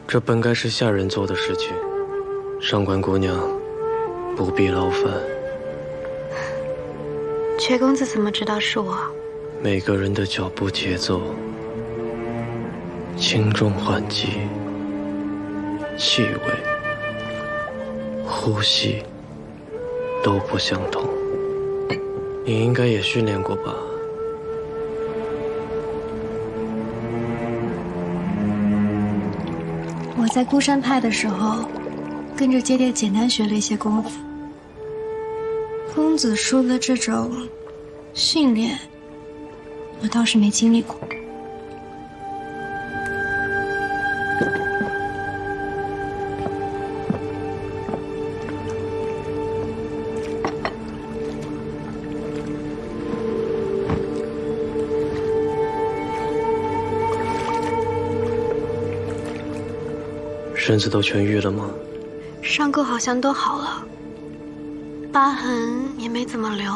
这本该是下人做的事情，上官姑娘不必劳烦。阙公子怎么知道是我？每个人的脚步节奏、轻重缓急、气味、呼吸都不相同。你应该也训练过吧？我在孤山派的时候，跟着姐姐简单学了一些功夫。公子说的这种训练，我倒是没经历过。身子都痊愈了吗？伤口好像都好了，疤痕也没怎么留。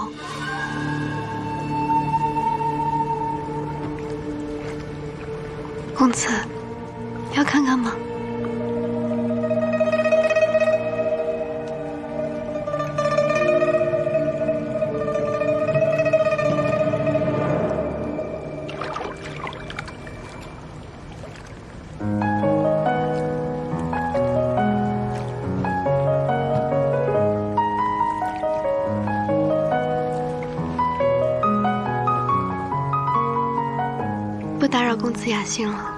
公子，要看看吗？不打扰公子雅兴了。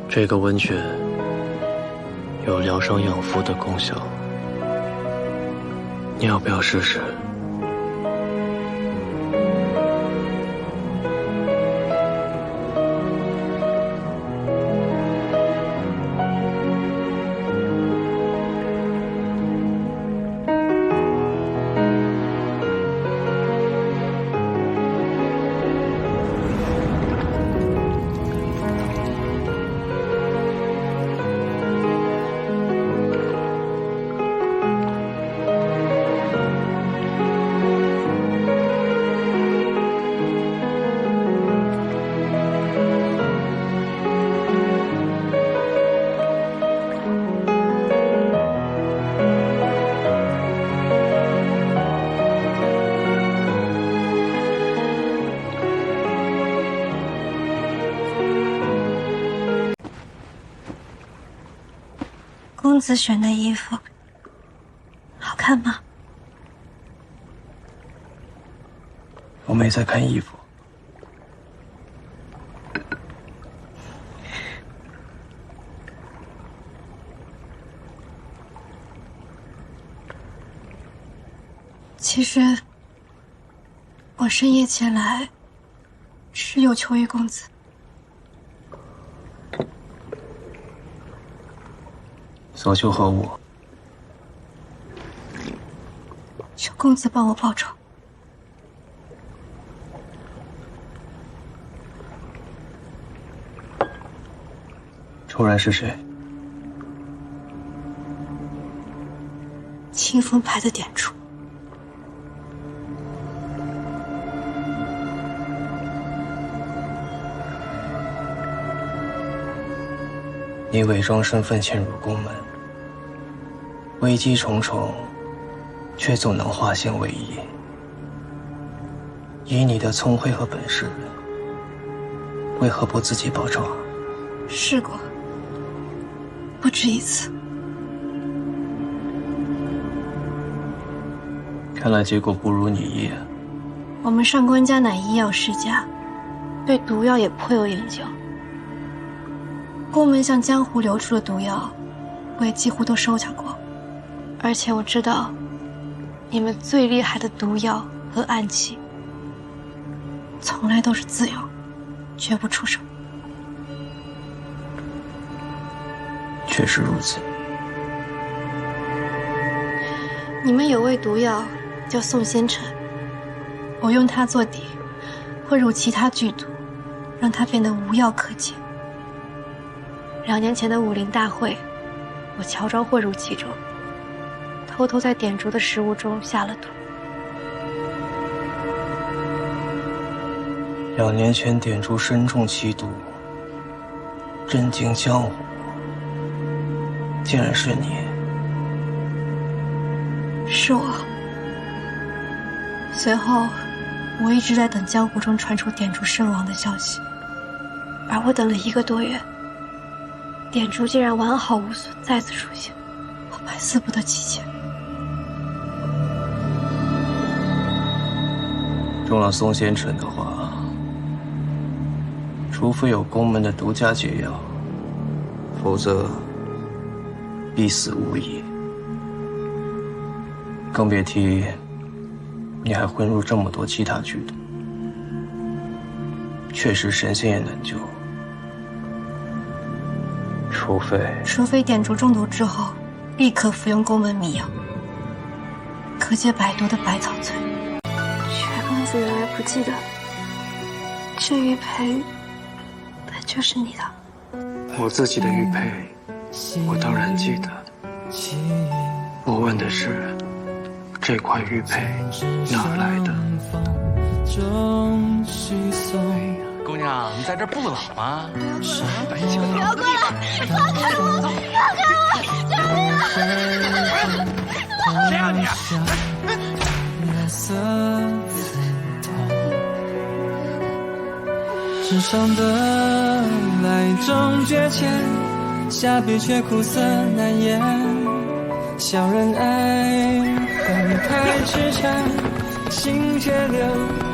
这个温泉有疗伤养肤的功效，你要不要试试？公子选的衣服好看吗？我没在看衣服。其实，我深夜前来，是有求于公子。所求何物？求公子帮我报仇。仇人是谁？清风派的点主。你伪装身份潜入宫门，危机重重，却总能化险为夷。以你的聪慧和本事，为何不自己报仇？试过，不止一次。看来结果不如你意。我们上官家乃医药世家，对毒药也颇有研究。宫门向江湖流出的毒药，我也几乎都收藏过。而且我知道，你们最厉害的毒药和暗器，从来都是自由，绝不出手。确实如此。你们有味毒药叫宋仙尘，我用它做底，混入其他剧毒，让它变得无药可解。2年前的武林大会，我乔装混入其中，偷偷在点烛的食物中下了毒。2年前点烛身中奇毒，震惊江湖，竟然是你。是我。随后，我一直在等江湖中传出点烛身亡的消息，而我等了1个多月，点烛竟然完好无损再次出现，我百思不得其解。中了松仙尘的话，除非有宫门的独家解药，否则必死无疑。更别提你还混入这么多其他剧毒，确实神仙也难救。除非点烛中毒之后，立刻服用宫门秘药，可解百毒的百草萃。薛公子原来不记得，这玉佩本就是你的。我自己的玉佩，我当然记得。我问的是，这块玉佩哪儿来的？姑娘，你在这儿不冷吗？不要过来！放开我！放开我！救命啊！谁啊你？世上的来终觉浅，下笔却苦涩难言。小人爱恨太痴缠，心却留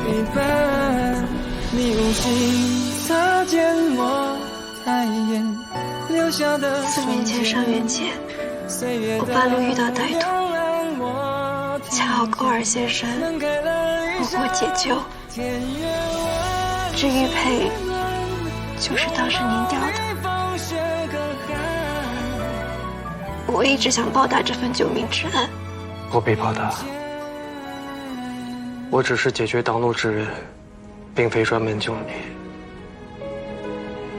一半。你无心擦肩我太远，留下的4年前上元节，我半路遇到歹徒，恰好勾儿先生为我解救。这玉佩就是当时您掉的。我一直想报答这份救命之恩。不必报答，我只是解决挡路之人，并非专门救你。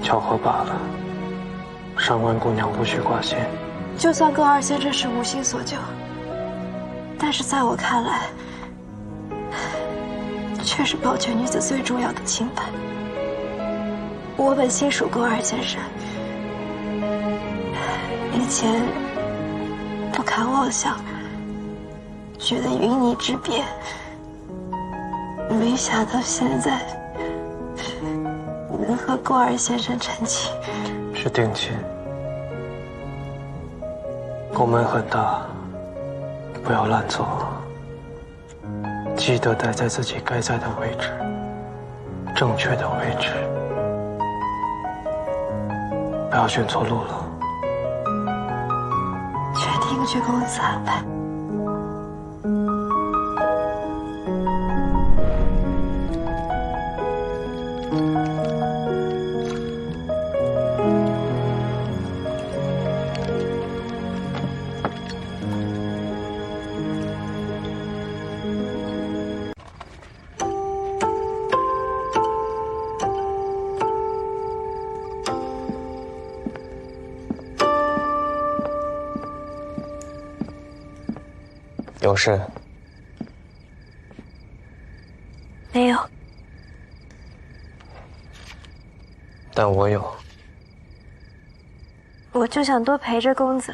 巧合罢了。上官姑娘无需挂心。就算勾儿先生是无心所救，但是在我看来，却是保全女子最重要的清白。我本心属勾儿先生，以前不堪妄想，觉得云泥之别，没想到现在能和勾儿先生成亲。是定亲。宫门很大，不要乱走，记得待在自己该在的位置，正确的位置，不要选错路了。全听薛公子安排。有事？没有。但我有。我就想多陪着公子，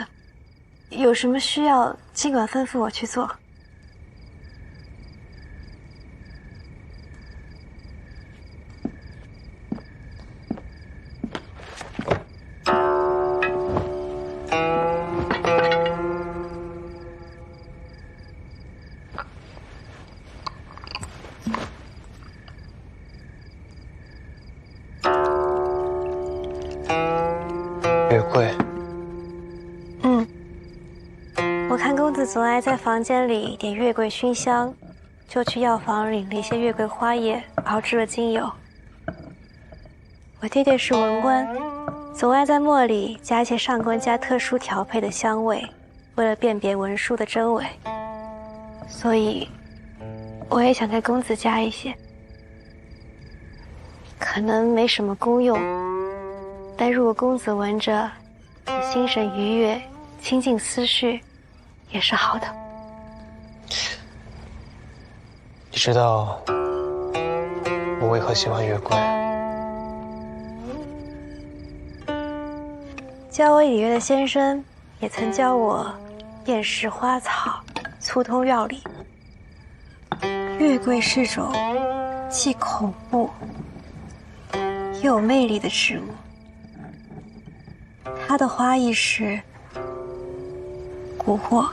有什么需要尽管吩咐我去做。月桂。我看公子总爱在房间里点月桂熏香，就去药房领了一些月桂花叶，熬制了精油。我爹爹是文官，总爱在末里加一些上官家特殊调配的香味，为了辨别文书的真伪。所以，我也想给公子加一些。可能没什么功用，但如果公子闻着，心神愉悦，清净思绪，也是好的。你知道，我为何喜欢月桂？教我礼乐的先生也曾教我辨识花草，粗通药理。月桂是种既恐怖又有魅力的植物，它的花意是蛊惑。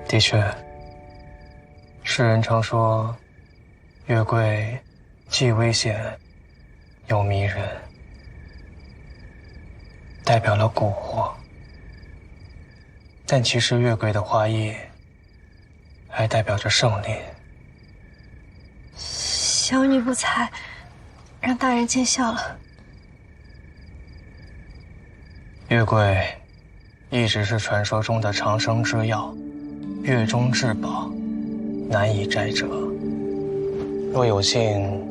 的确，世人常说，月桂既危险又迷人，代表了蛊惑。但其实月桂的花意还代表着胜利。小女不才，让大人见笑了。月桂一直是传说中的长生之药，月中至宝，难以摘折。若有幸，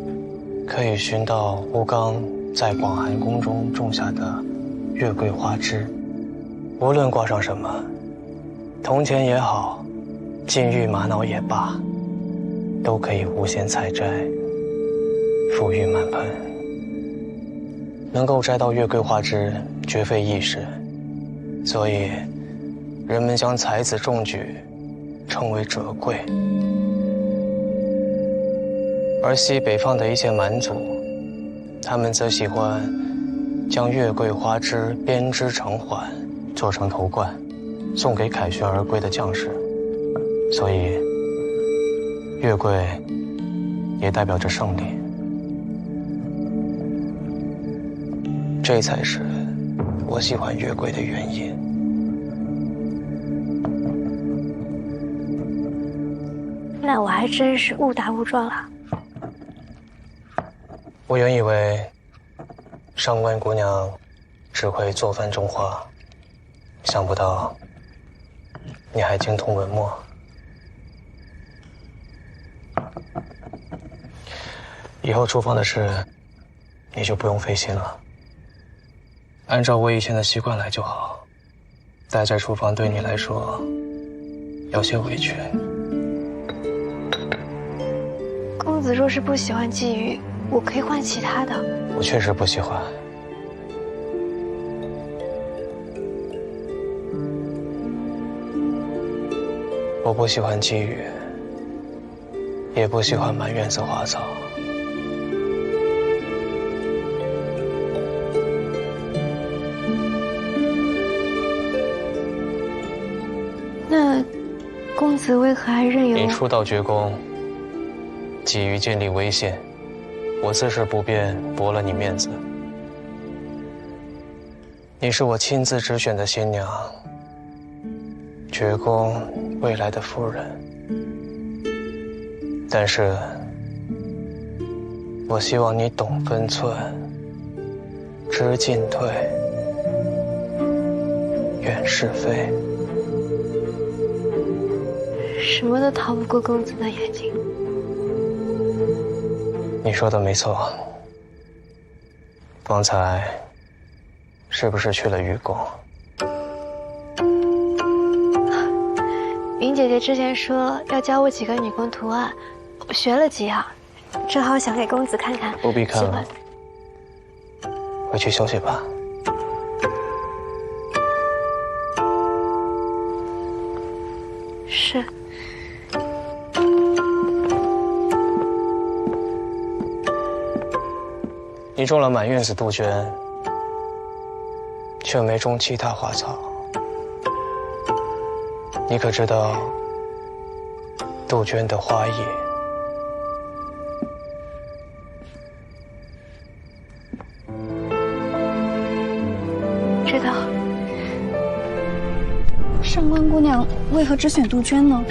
可以寻到吴刚在广寒宫中种下的月桂花枝，无论挂上什么，铜钱也好，金玉玛瑙也罢，都可以无限采摘，馥郁满盆。能够摘到月桂花枝，绝非易事，所以人们将才子中举称为折桂。而西北方的一些蛮族，他们则喜欢将月桂花枝编织成环，做成头冠，送给凯旋而归的将士。所以，月桂也代表着胜利。这才是我喜欢月桂的原因。那我还真是误打误撞了。我原以为上官姑娘只会做饭种花，想不到你还精通文墨。以后厨房的事你就不用费心了，按照我以前的习惯来就好。待在厨房对你来说有些委屈。公子若是不喜欢鲫鱼，我可以换其他的。我确实不喜欢。我不喜欢鲫鱼，也不喜欢满院子花草。那公子为何还任由你初到绝宫，急于建立威信，我自是不便驳了你面子。你是我亲自指选的新娘，绝宫未来的夫人。但是，我希望你懂分寸，知进退，远是非。什么都逃不过公子的眼睛。你说的没错，方才是不是去了愚公？云姐姐之前说要教我几个女工图案，我学了几样，正好想给公子看看。不必看了，回去休息吧。是。你种了满院子杜鹃，却没种其他花草。你可知道杜鹃的花意？知道。上官姑娘为何只选杜鹃呢？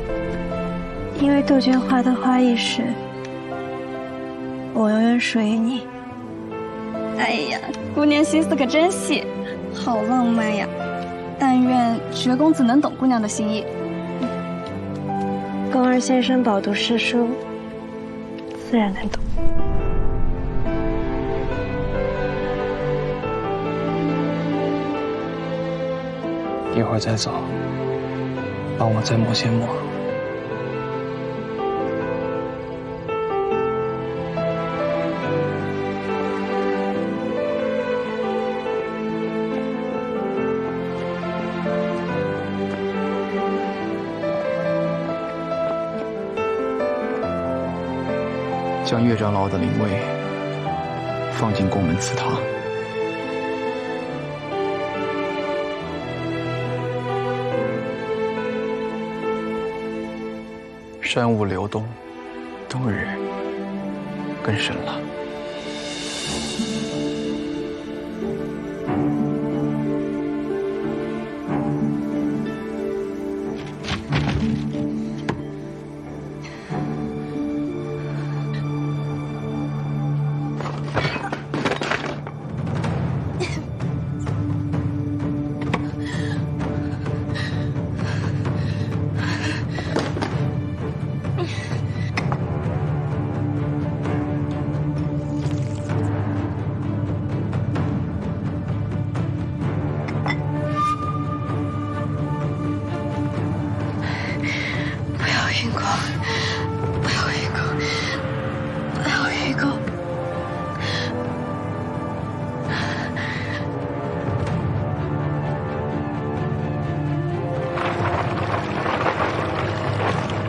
因为杜鹃花的花意是，我永远属于你。哎呀，姑娘心思可真细，好浪漫呀！但愿绝公子能懂姑娘的心意。宫二先生饱读诗书，自然能懂。一会儿再走，帮我再抹些墨。将岳长老的灵位放进宫门祠堂。山雾流动，冬日更深了。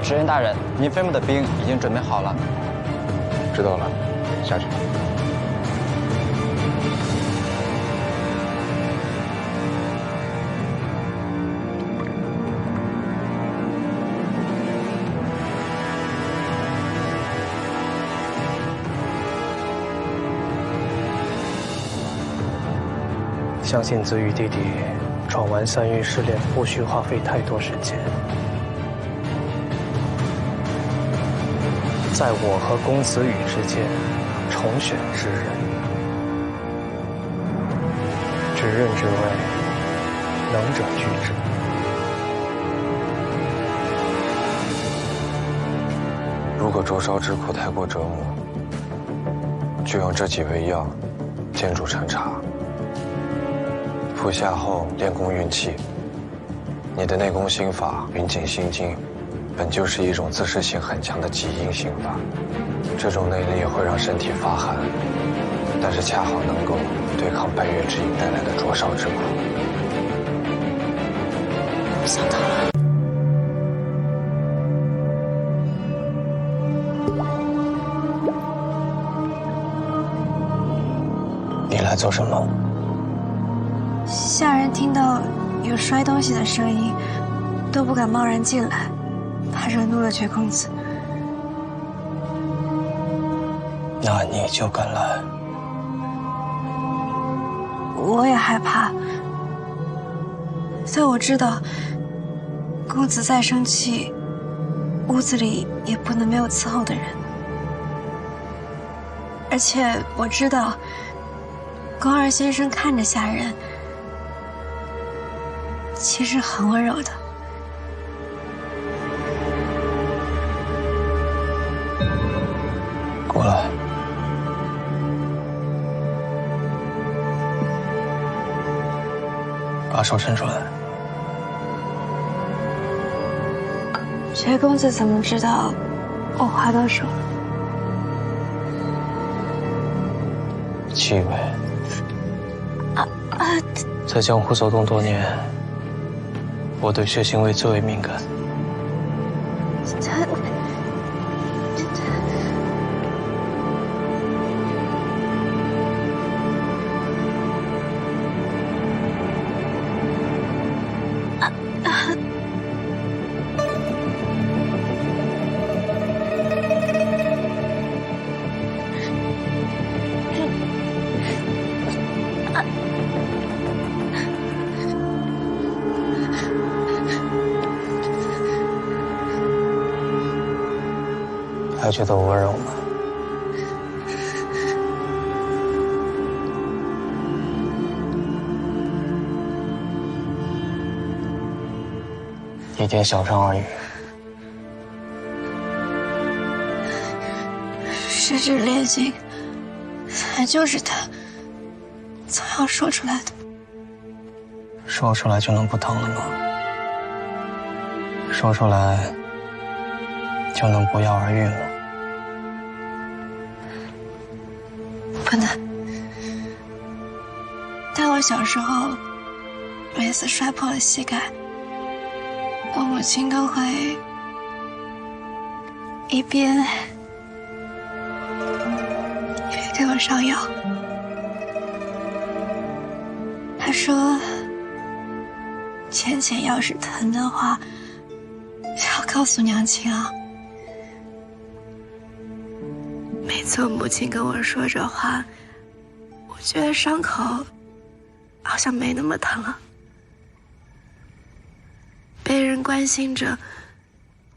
时任大人，您飞牧的兵已经准备好了。知道了，下去。相信子羽弟弟闯完3域试炼，不需花费太多时间。在我和公子羽之间重选之人，执刃之位，能者居之。如果灼烧之苦太过折磨，就用这几味药煎煮成茶，服下后练功运气。你的内功心法云锦心经，本就是一种自噬性很强的极阴心法，这种内力会让身体发寒，但是恰好能够对抗半月之影带来的灼烧之苦。想到了。你来做什么？下人听到有摔东西的声音，都不敢贸然进来，怕惹怒了绝公子。那你就敢来？我也害怕，但我知道，公子再生气，屋子里也不能没有伺候的人。而且我知道，宫二先生看着下人，其实很温柔的。过来。把手伸出来。绝公子怎么知道我划到手了？气味。在江湖走动多年，我对血腥味最为敏感。还觉得我温柔吗？一点小伤而已。十指炼心，还就是他总要说出来的。说出来就能不疼了吗？说出来就能不药而愈了？不能。但我小时候每次摔破了膝盖，我母亲都会一边我上药。他说，浅浅要是疼的话，要告诉娘亲啊。每次我母亲跟我说这话，我觉得伤口好像没那么疼了。被人关心着，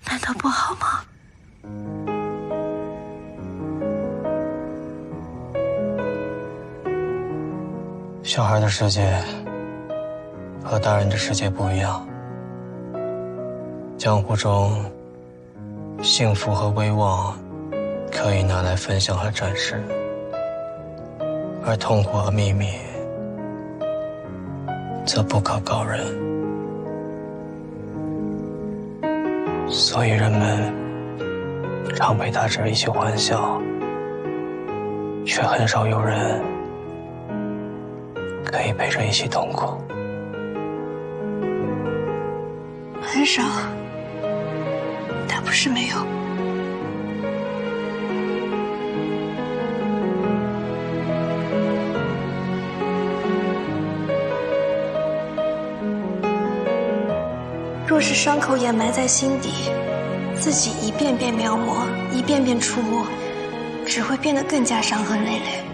难道不好吗？小孩的世界和大人的世界不一样。江湖中，幸福和威望可以拿来分享和展示，而痛苦和秘密则不可告人。所以人们常被它着一起欢笑，却很少有人可以陪着一起痛苦。很少，但不是没有。若是伤口掩埋在心底，自己一遍遍描摹，一遍遍触摸，只会变得更加伤痕累累。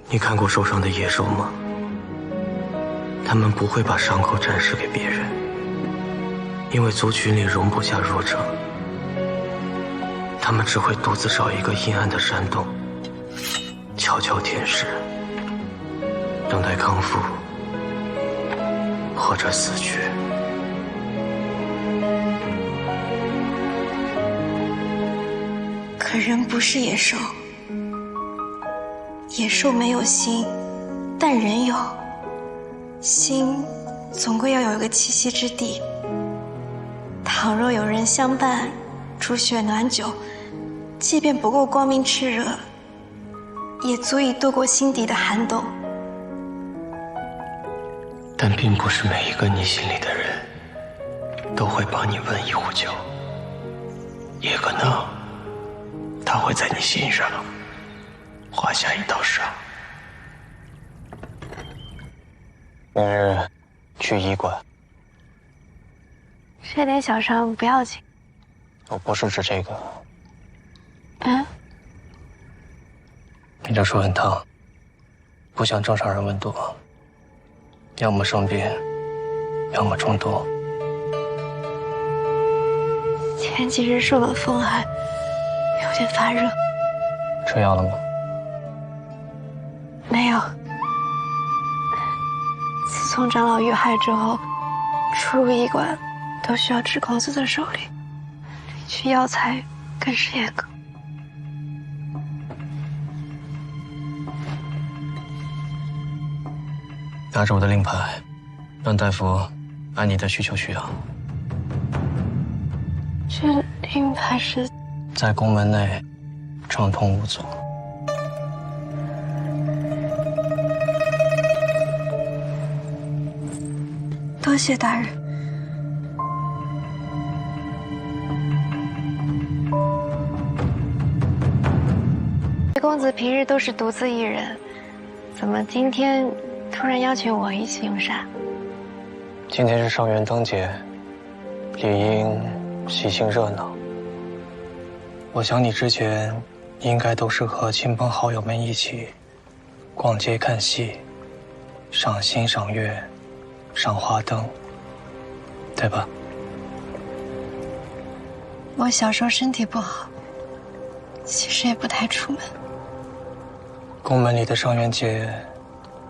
你看过受伤的野兽吗？他们不会把伤口展示给别人，因为族群里容不下弱者。他们只会独自找一个阴暗的山洞，悄悄舔舐，等待康复或者死去。可人不是野兽，野兽没有心，但人有。心总归要有一个栖息之地。倘若有人相伴，煮雪暖酒，即便不够光明炽热，也足以度过心底的寒冬。但并不是每一个你心里的人都会帮你温一壶酒，也可能他会在你心上划下一道伤。明日去医馆。这点小伤不要紧。我不是指这个。你这手很烫，不像正常人温度，要么生病，要么中毒。前几日受了风寒，有点发热。吃药了吗？没有。自从长老遇害之后，出入医馆都需要指公子的手令，领取药材更是严格。拿着我的令牌，让大夫按你的需求取药。这令牌是在宫门内畅通无阻。多谢大人。公子平日都是独自一人，怎么今天突然邀请我一起用膳？今天是上元灯节，理应喜庆热闹。我想你之前应该都是和亲朋好友们一起逛街看戏、赏星赏月、赏花灯，对吧？我小时候身体不好，其实也不太出门。宫门里的上元节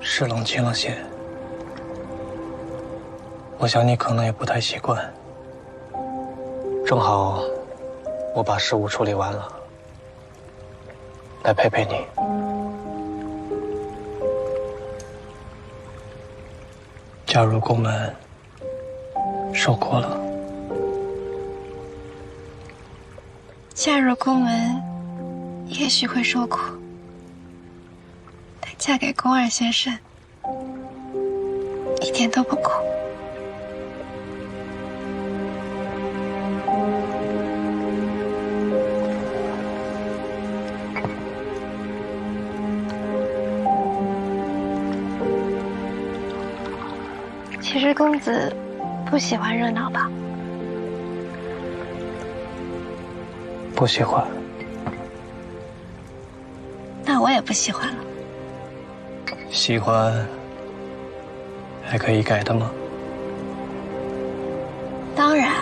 是冷清了些，我想你可能也不太习惯。正好我把事务处理完了，来陪陪你。加入宫门受苦了。嫁入宫门也许会受苦，但嫁给宫二先生一点都不苦。薛公子不喜欢热闹吧？不喜欢。那我也不喜欢了。喜欢还可以改的吗？当然，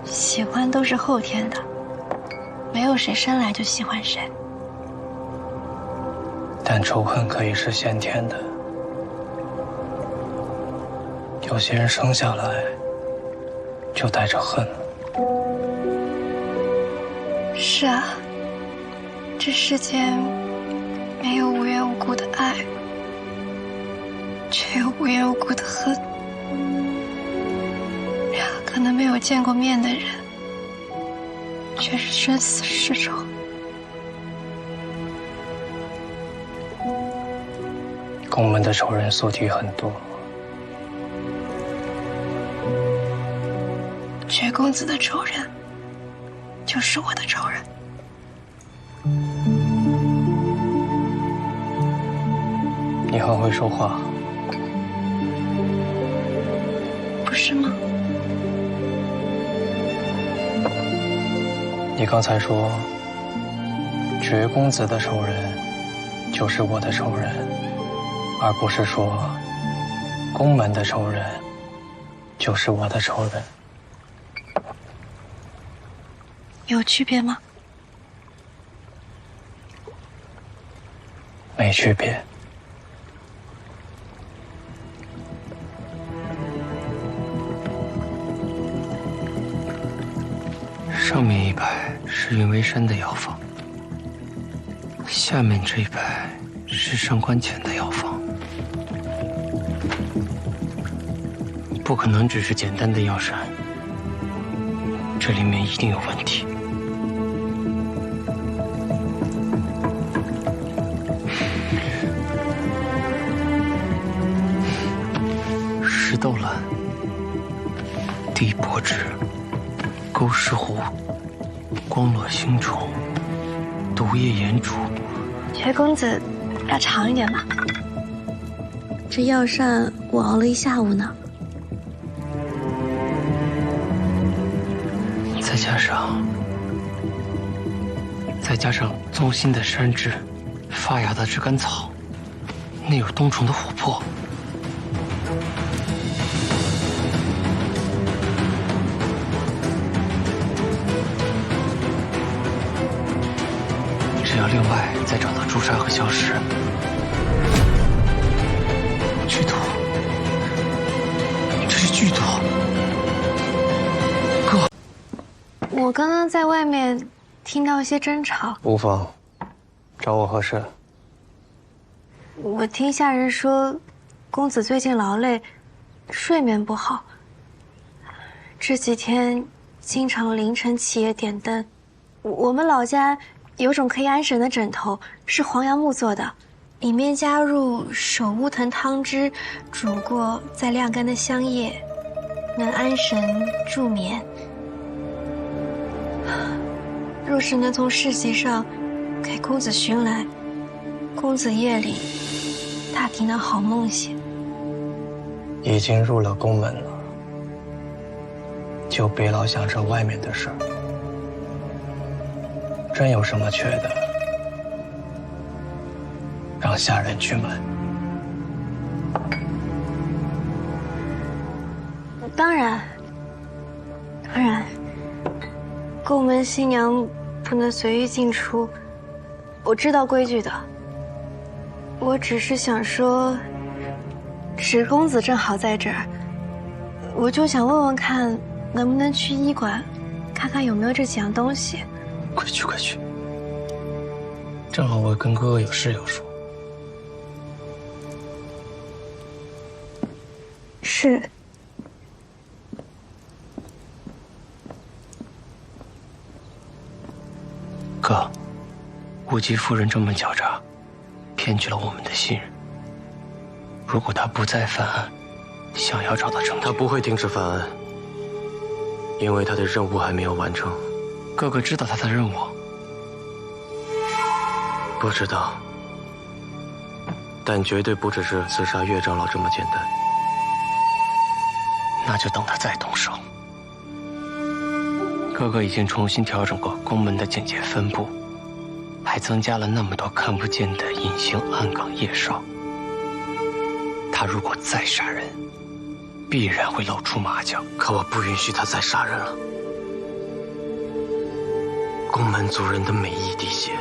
喜欢都是后天的，没有谁生来就喜欢谁。但仇恨可以是先天的，有些人生下来就带着恨。是啊，这世间没有无缘无故的爱，却有无缘无故的恨。两个可能没有见过面的人，却是生死世仇。宫门的仇人宿敌很多，薛公子的仇人就是我的仇人。你很会说话，不是吗？你刚才说，绝公子的仇人就是我的仇人，而不是说，宫门的仇人就是我的仇人。有区别吗？没区别。上面一排是云为山的药房，下面这一排是上官浅的药房。不可能只是简单的药膳，这里面一定有问题。石豆兰、地柏枝、钩石斛、光络星虫、毒液岩竹。薛公子，要长一点嘛。这药膳我熬了一下午呢。再加上棕心的山枝，发芽的炙甘草，内有冬虫的琥珀。只要另外再找到朱砂和硝石，剧毒，这是剧毒。哥，我刚刚在外面听到一些争吵。无妨，找我何事？我听下人说，公子最近劳累，睡眠不好。这几天经常凌晨起夜点灯。我们老家有种可以安神的枕头，是黄杨木做的，里面加入手乌藤汤汁，煮过再晾干的香叶，能安神助眠。若是能从市集上给公子寻来，公子夜里大抵能好梦些。已经入了宫门了，就别老想着外面的事儿。真有什么缺的，让下人去买。当然，宫门新娘不能随意进出，我知道规矩的。我只是想说，史公子正好在这儿，我就想问问看，能不能去医馆，看看有没有这几样东西。快去快去！正好我跟哥哥有事要说。是。哥，武吉夫人这么狡诈，骗取了我们的信任。如果她不再犯案，想要找到证据，她不会停止犯案，因为她的任务还没有完成。哥哥知道他的任务？不知道，但绝对不只是刺杀岳长老这么简单。那就等他再动手。哥哥已经重新调整过宫门的警戒分布，还增加了那么多看不见的隐形暗岗夜哨。他如果再杀人，必然会露出马脚。可我不允许他再杀人了。宫门族人的每一滴血，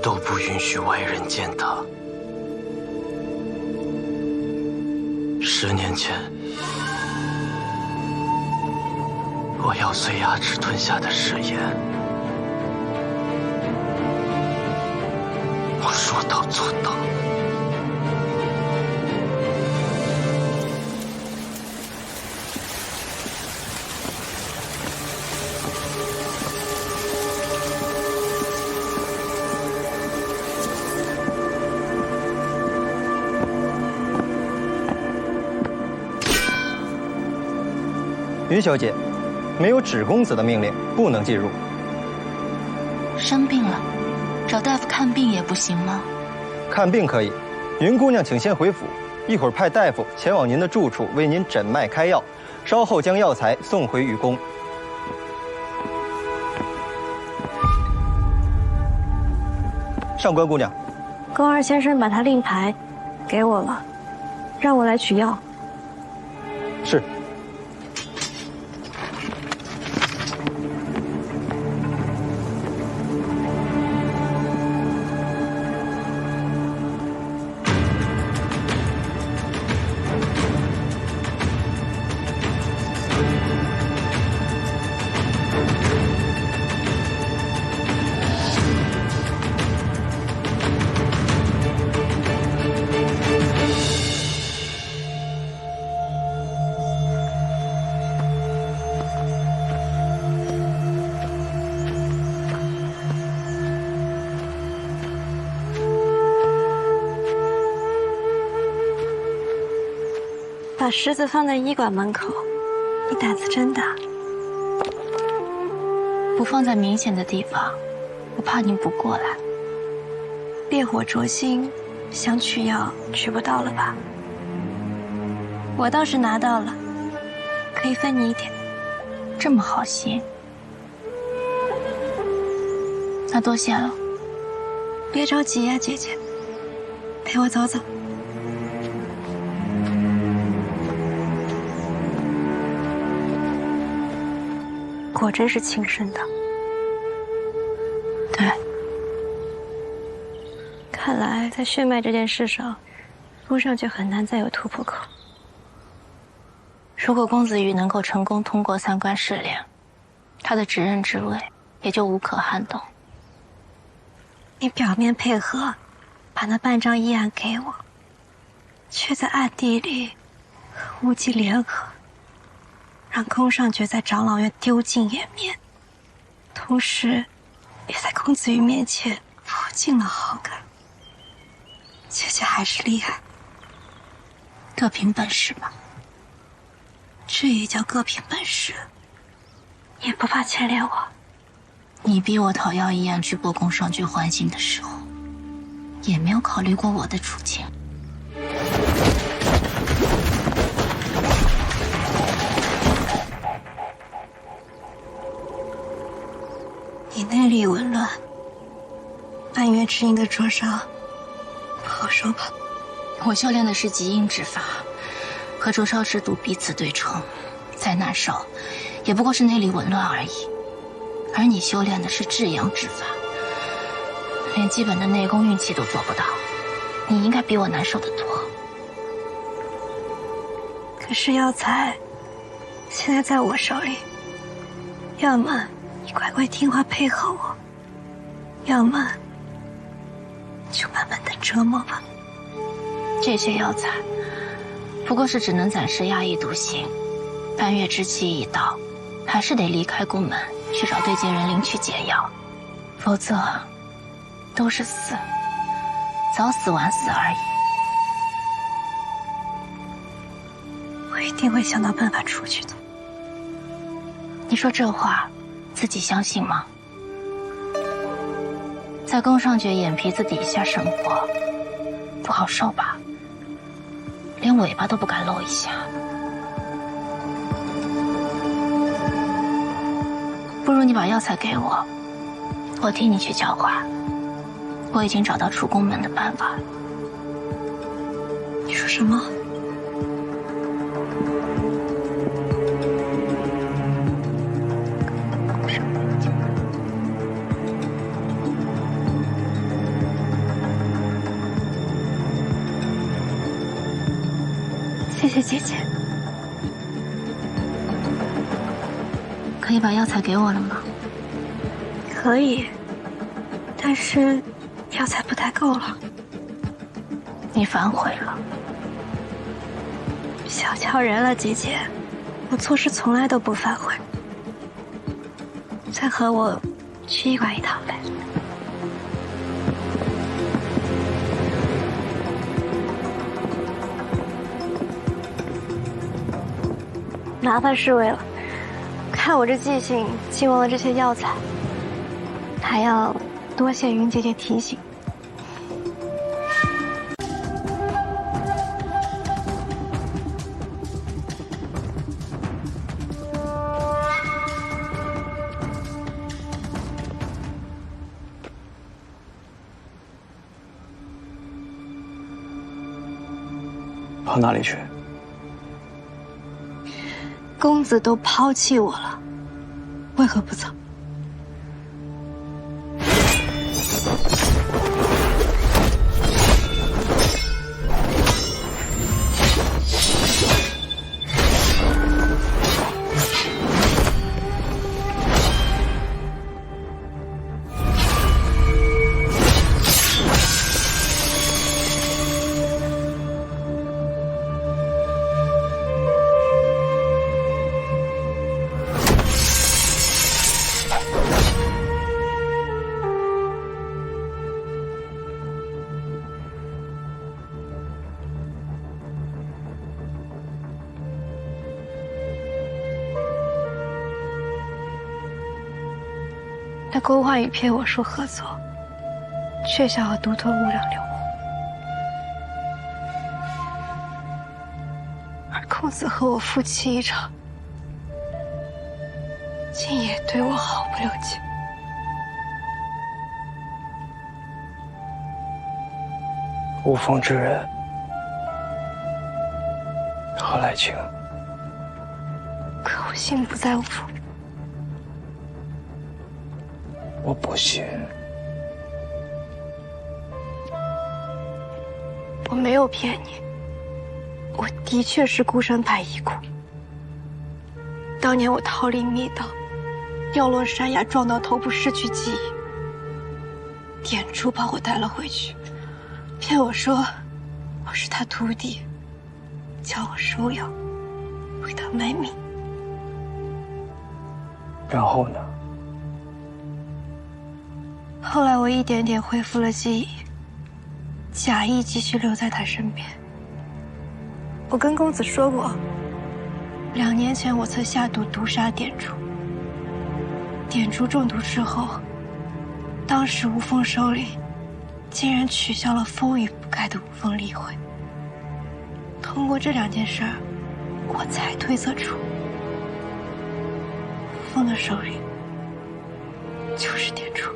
都不允许外人践踏。10年前，我咬碎牙齿吞下的誓言，我说到做到。云小姐，没有芷公子的命令，不能进入。生病了，找大夫看病也不行吗？看病可以，云姑娘请先回府，一会儿派大夫前往您的住处为您诊脉开药，稍后将药材送回于宫。上官姑娘，宫二先生把他令牌给我了，让我来取药。是。把狮子放在医馆门口，你胆子真大。不放在明显的地方，我怕您不过来。烈火灼心，想取药取不到了吧？我倒是拿到了，可以分你一点。这么好心，那多谢了。别着急呀，姐姐，陪我走走。果真是亲生的。对。看来在血脉这件事上，宫上就很难再有突破口。如果公子羽能够成功通过3关试炼，他的执刃之位也就无可撼动。你表面配合，把那半张医案给我，却在暗地里和无忌联合，让宫上爵在长老院丢尽颜面，同时也在公子羽面前负尽了好感。姐姐还是厉害，各凭本事吧。这也叫各凭本事，也不怕牵连我。你逼我讨要医案去拨宫上爵还刑的时候，也没有考虑过我的处境。你内力紊乱，半月之阴的灼伤，不好说吧？我修炼的是极阴之法，和灼烧之毒彼此对冲，再难受，也不过是内力紊乱而已。而你修炼的是至阳之法，连基本的内功运气都做不到，你应该比我难受得多。可是药材现在在我手里，要么你乖乖听话配合我，要么就慢慢的折磨吧。这些药材不过是只能暂时压抑毒性，半月之期一到，还是得离开宫门去找对接人领取解药，否则都是死，早死晚死而已。我一定会想到办法出去的。你说这话自己相信吗？在宫上爵眼皮子底下生活，不好受吧？连尾巴都不敢露一下。不如你把药材给我，我替你去教化。我已经找到出宫门的办法了。你说什么？谢谢姐姐。可以把药材给我了吗？可以，但是药材不太够了。你反悔了？小瞧人了，姐姐。我做事从来都不反悔。再和我去医馆一趟呗。麻烦侍卫了，看我这记性，竟忘了这些药材，还要多谢云姐姐提醒。跑哪里去？公子都抛弃我了，为何不走？他勾唤与骗我说合作，却想要独吞无量流火，而公子和我夫妻一场，竟也对我毫不留情。无风之人，何来情？可我心不在无风。我不信。我没有骗你，我的确是孤山派遗骨。当年我逃离密道，掉落山崖，撞到头部，失去记忆。典珠把我带了回去，骗我说我是他徒弟，叫我收养，为他卖命。然后呢？后来我一点点恢复了记忆，假意继续留在他身边。我跟公子说过，2年前我曾下毒毒杀典珠，典珠中毒之后，当时无风首领竟然取消了风雨不改的无风例会。通过这2件事，我才推测出无风的首领就是典珠。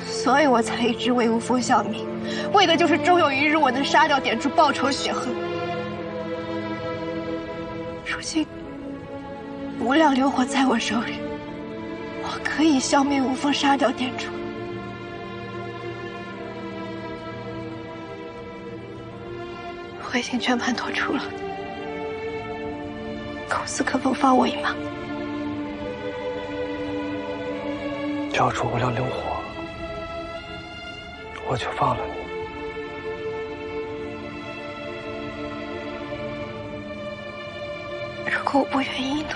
所以我才一直为无风效命，为的就是终有一日我能杀掉典珠，报仇雪恨。如今无量流火在我手里，我可以消灭无风，杀掉典珠。我已经全盘托出了，公子可否放我一马？交出无量流火，我就放了你。如果我不愿意呢？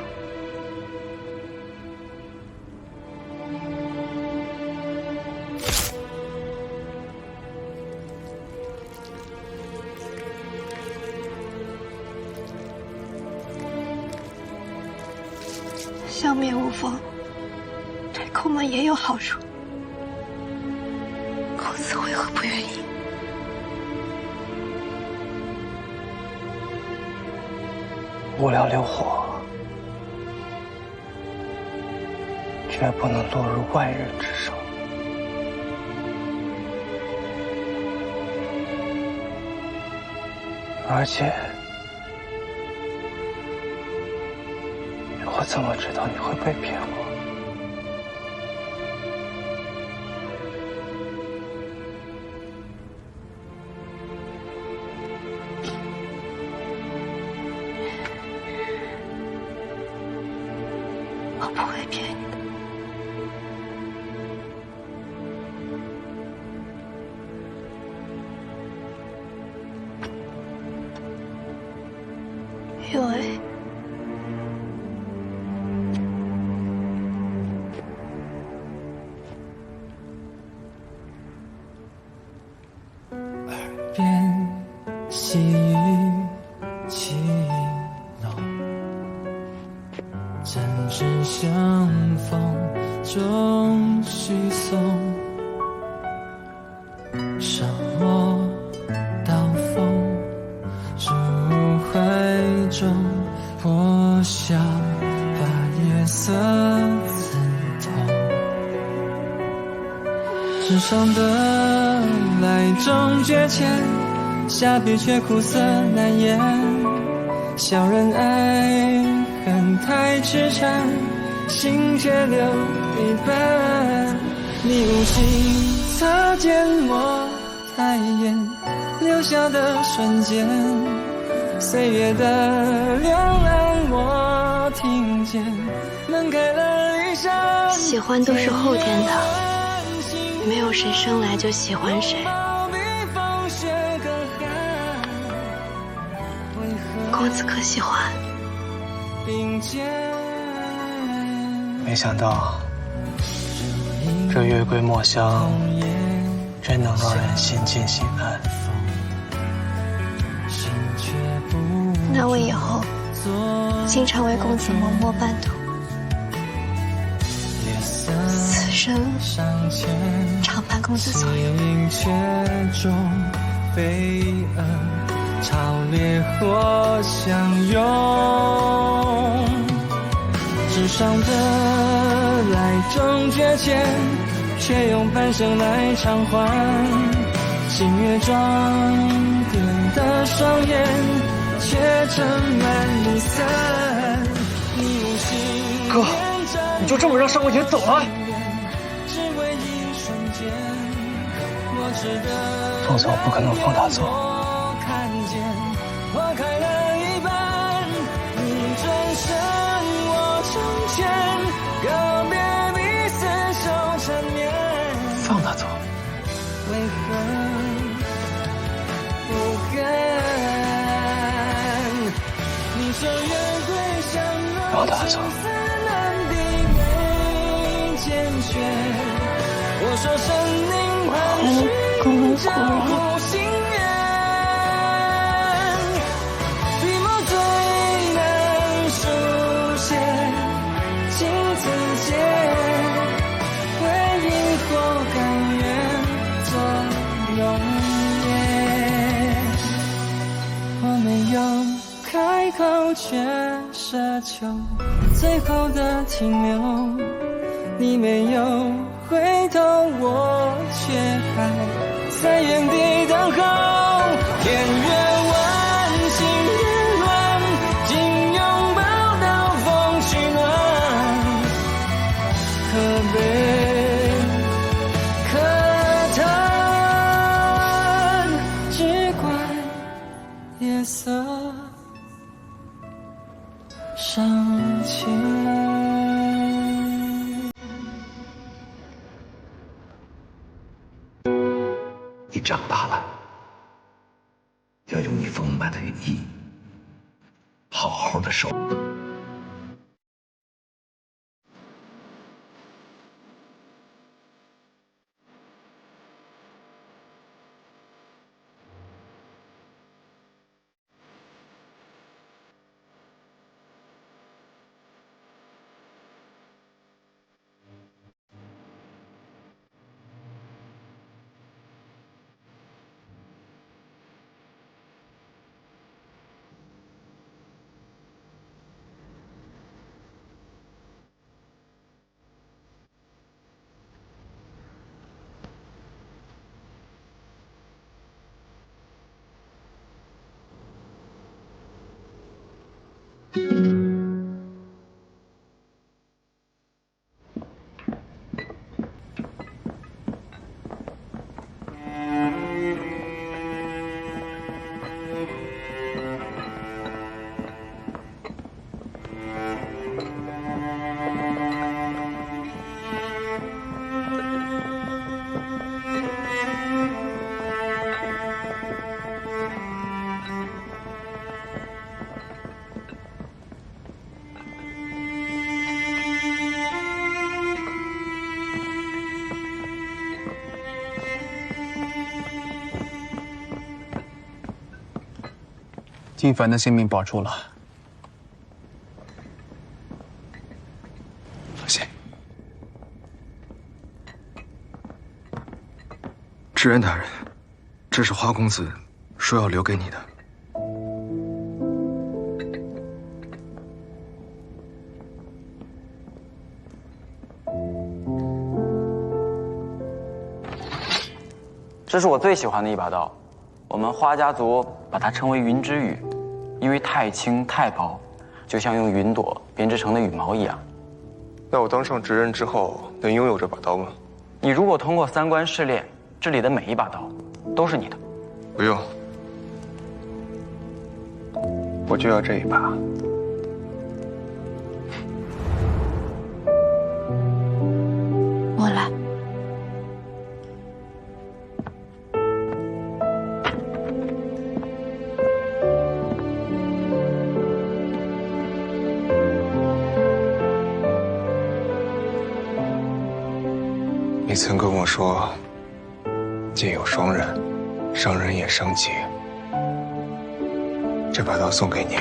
消灭无风，对空门也有好处。公子为何不愿意？无聊流火，绝不能落入外人之手。而且，我怎么知道你会被骗我？我不会骗你的。因为耳边细雨轻浓，针指相逢终须松，上落刀锋入怀中，破晓把夜色刺痛，纸上的来终觉浅，下笔却苦涩难言，小人爱恨太痴缠，心却留一半。你无心擦肩我抬眼，留下的瞬间，岁月的流浪我听见，门开了一扇，喜欢都是后天的，没有谁生来就喜欢谁。公子可喜欢？没想到，这月桂墨香真能让人心静心安。那我以后经常为公子默默伴读，此生常伴公子左右。潮烈火相拥，纸上的来终觉浅，却用半生来偿还。星月装点的双眼，却盛满离散。你无心哥，你就这么让上官田走了？只为一瞬间，否则我不可能放他走。花开了一半，你转身我成全，告别彼此手缠绵。放他走。为何不甘？你说月桂香让他走。难避没坚决。我说生宁寒是这苦心愿。开口却奢求最后的停留，你没有回头，我却还在原地等候。天越弯，心越乱，紧拥抱到风取暖，可悲可叹，只怪夜色尚浅。你长大了，要用你丰满的羽翼，好好的守。金凡的性命保住了。放心。知恩大人，这是花公子说要留给你的。这是我最喜欢的一把刀，我们花家族把它称为云之羽，因为太轻太薄，就像用云朵编织成的羽毛一样。那我当上执刃之后，能拥有这把刀吗？你如果通过3关试炼，这里的每一把刀都是你的。不用，我就要这一把。我来。你曾跟我说，剑有双刃，伤人也伤己。这把刀送给你。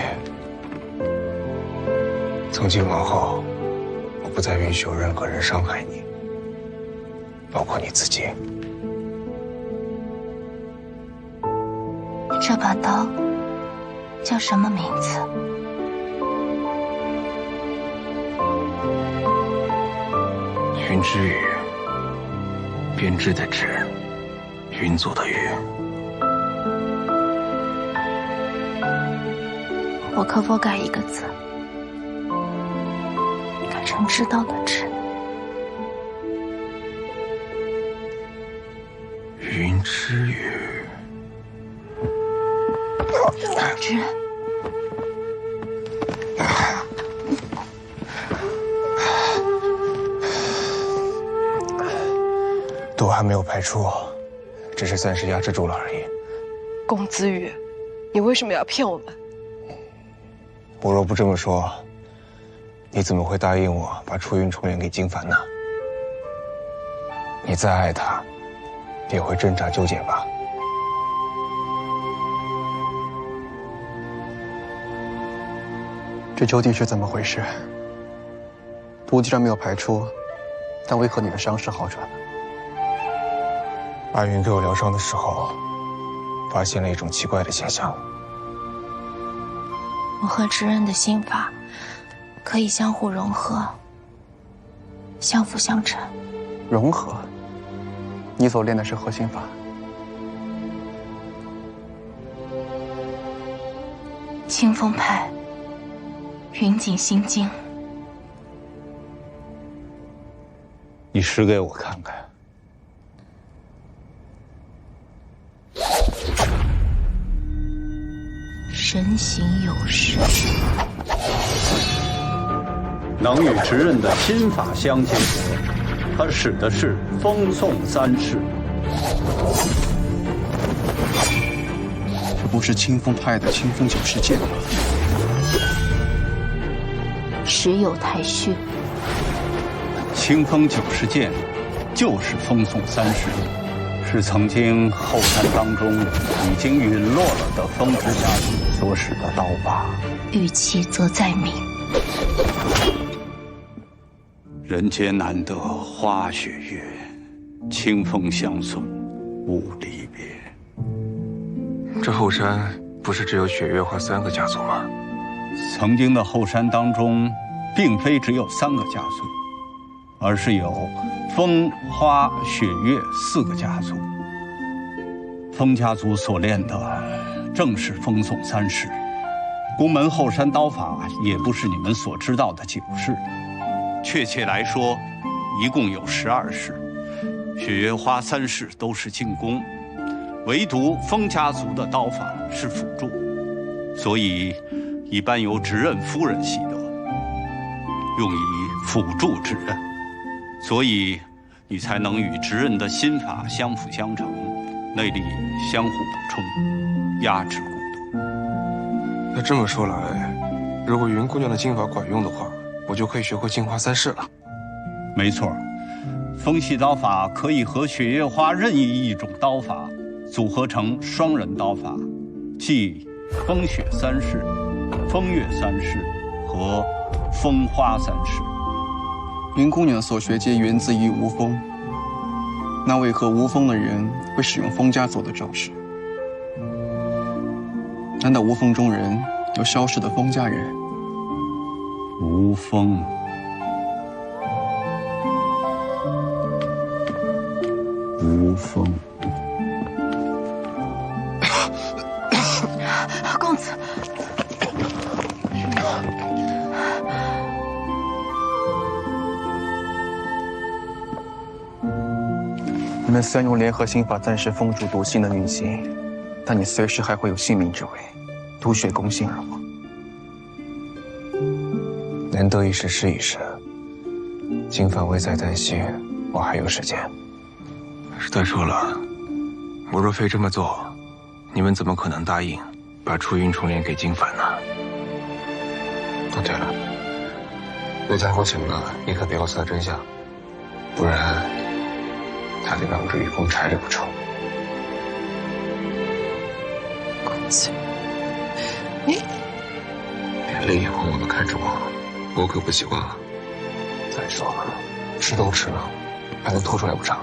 从今往后，我不再允许有任何人伤害你，包括你自己。这把刀叫什么名字？云之羽，编织的织，云族的羽。我可否改一个字，改成知道的知？云之羽。知恩。毒还没有排出，只是暂时压制住了而已。公子羽，你为什么要骗我们？我若不这么说，你怎么会答应我把出云重演给金凡呢？你再爱他，也会挣扎纠结吧？这究竟是怎么回事？毒既然没有排出，但为何你的伤势好转了？阿云给我疗伤的时候，发现了一种奇怪的现象。我和知恩的心法可以相互融合，相辅相成。融合？你所练的是何心法？清风派云锦心经。你使给我看看。神行有事，能与执刃的心法相结合，他使的是风送3式。这不是清风派的清风九式剑吗？实有太虚。清风九式剑就是风送3式。是曾经后山当中已经陨落了的风之家族所使的刀法。遇其则在明。人间难得花雪月，清风相送无离别。这后山不是只有雪月花3个家族吗？曾经的后山当中，并非只有3个家族，而是有风、花、雪、月4个家族。风家族所练的正是风送3式，宫门后山刀法也不是你们所知道的9式，确切来说，一共有12式。雪月花3式都是进攻，唯独风家族的刀法是辅助，所以一般由执刃夫人习得，用以辅助执刃。所以你才能与执刃的心法相辅相成，内力相互补充，压制孤独。那这么说来，如果云姑娘的金法管用的话，我就可以学会镜花3式了。没错，风系刀法可以和雪月花任意一种刀法组合成双人刀法，即风雪三世、风月三世和风花三世。云姑娘所学皆源自于吴风，那为何吴风的人会使用风家族的招式？难道吴风中人有消失的风家人？吴风。吴风。公子，你们虽然用联合心法暂时封住毒性的运行，但你随时还会有性命之危，毒血攻心而亡。能得一时是一时，金凡危在旦夕，我还有时间。再说了，我若非这么做，你们怎么可能答应把出云重莲给金凡呢？哦，对了，刘太后醒了，你可别告诉她真相，不然她得把我这御风拆了不成。公子，你连泪眼红我都看着我可不习惯了。再说了，吃都吃了，还能吐出来不成？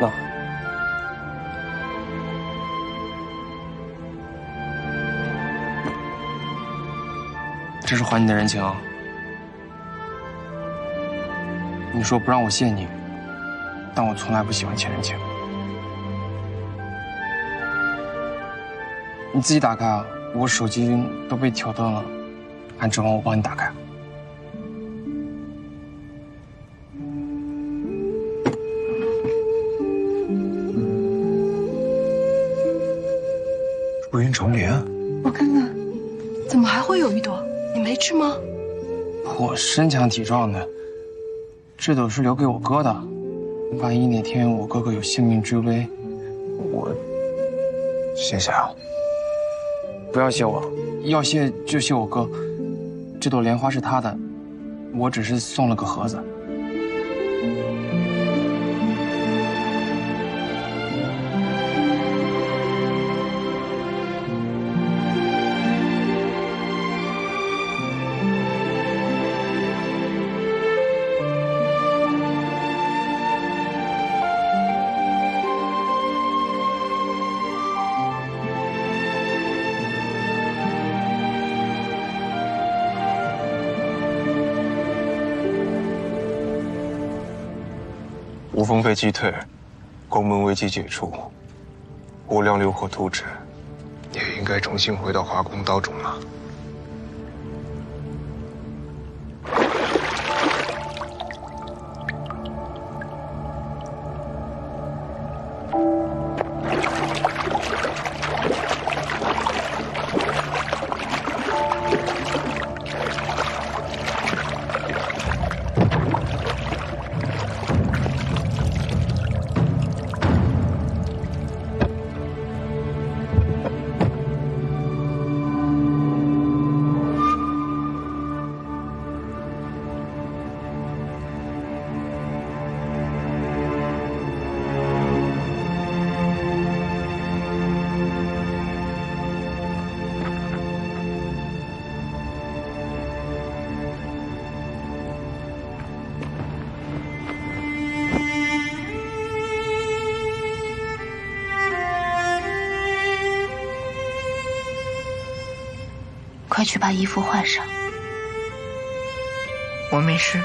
那这是还你的人情。你说不让我谢你，但我从来不喜欢欠人情。你自己打开啊，我手机都被挑断了，还指望我帮你打开？出云重莲，我看看，怎么还会有一朵？你没吃吗？我身强体壮的，这朵是留给我哥的。万一哪天我哥哥有性命之危，我……谢谢啊。不要谢我，要谢就谢我哥。这朵莲花是他的，我只是送了个盒子。吴风被击退，宫门危机解除，无量流火图纸也应该重新回到华宫刀中了。快去把衣服换上。我没事，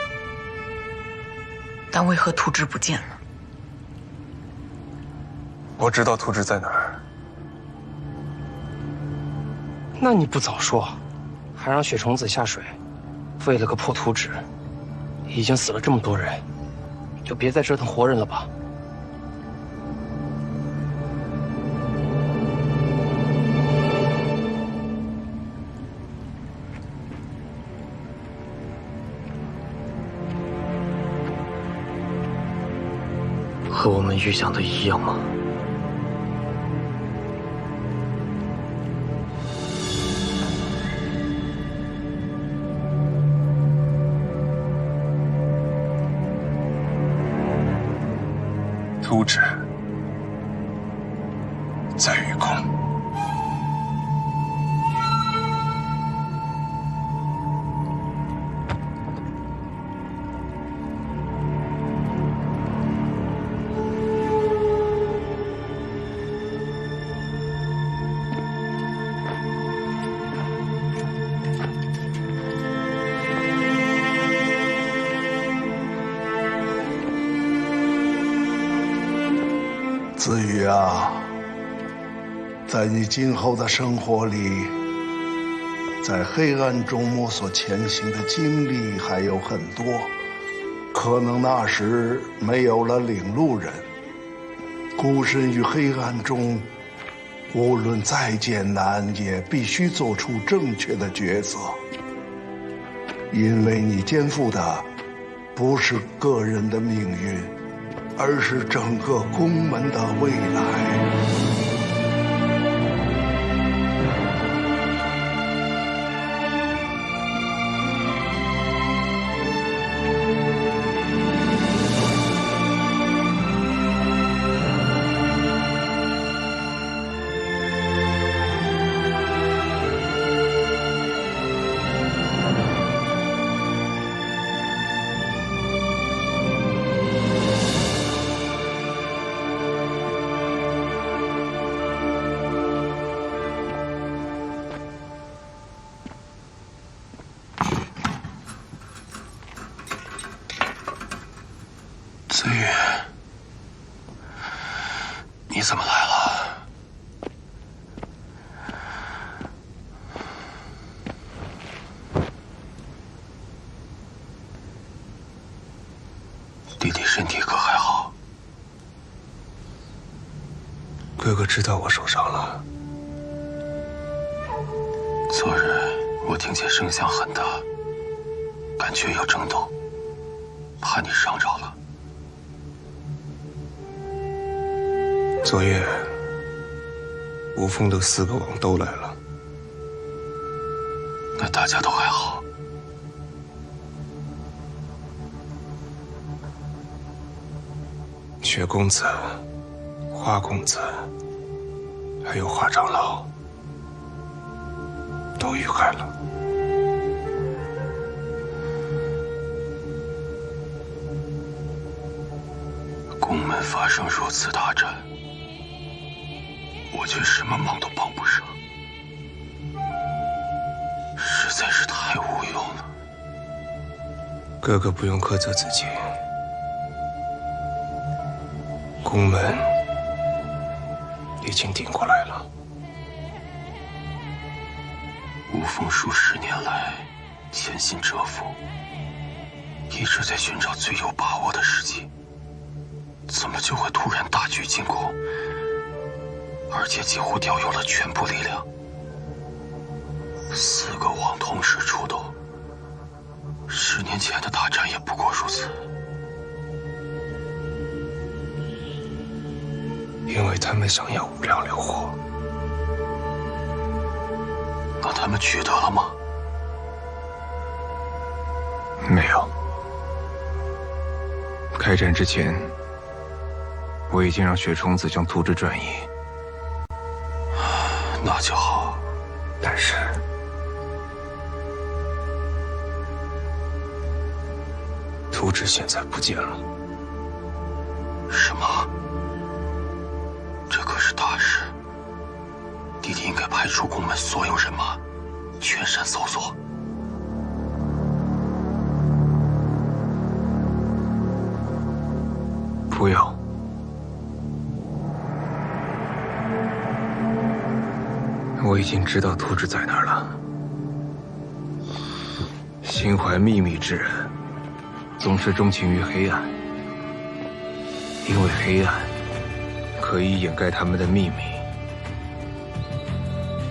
但为何图纸不见了？我知道图纸在哪儿。那你不早说，还让雪虫子下水，为了个破图纸，已经死了这么多人，就别再折腾活人了吧。和我们预想的一样吗？图纸在于空。子羽啊，在你今后的生活里，在黑暗中摸索前行的经历还有很多，可能那时没有了领路人，孤身于黑暗中，无论再艰难，也必须做出正确的抉择，因为你肩负的不是个人的命运，而是整个宫门的未来。子羽，你怎么来了？弟弟身体可还好？哥哥知道我受伤了。昨日我听见声响很大，感觉有争斗，怕你伤着了。昨夜，吴峰的4个王都来了。那大家都还好？雪公子、花公子，还有华长老，都遇害了。宫门发生如此大战，我却什么忙都帮不上，实在是太无用了。哥哥不用苛责自己，宫门已经顶过来了。吴峰数10年来潜心蛰伏，一直在寻找最有把握的时机，怎么就会突然大举进攻？而且几乎调用了全部力量，4个王同时出动。10年前的大战也不过如此。因为他们想要无量流火。那他们取得了吗？没有。开战之前，我已经让雪冲子将图纸转移。那就好，但是图纸现在不见了。什么？这可是大事，弟弟应该派出宫门所有人马，全山搜索。不要。我已经知道图纸在哪儿了。心怀秘密之人，总是钟情于黑暗，因为黑暗可以掩盖他们的秘密。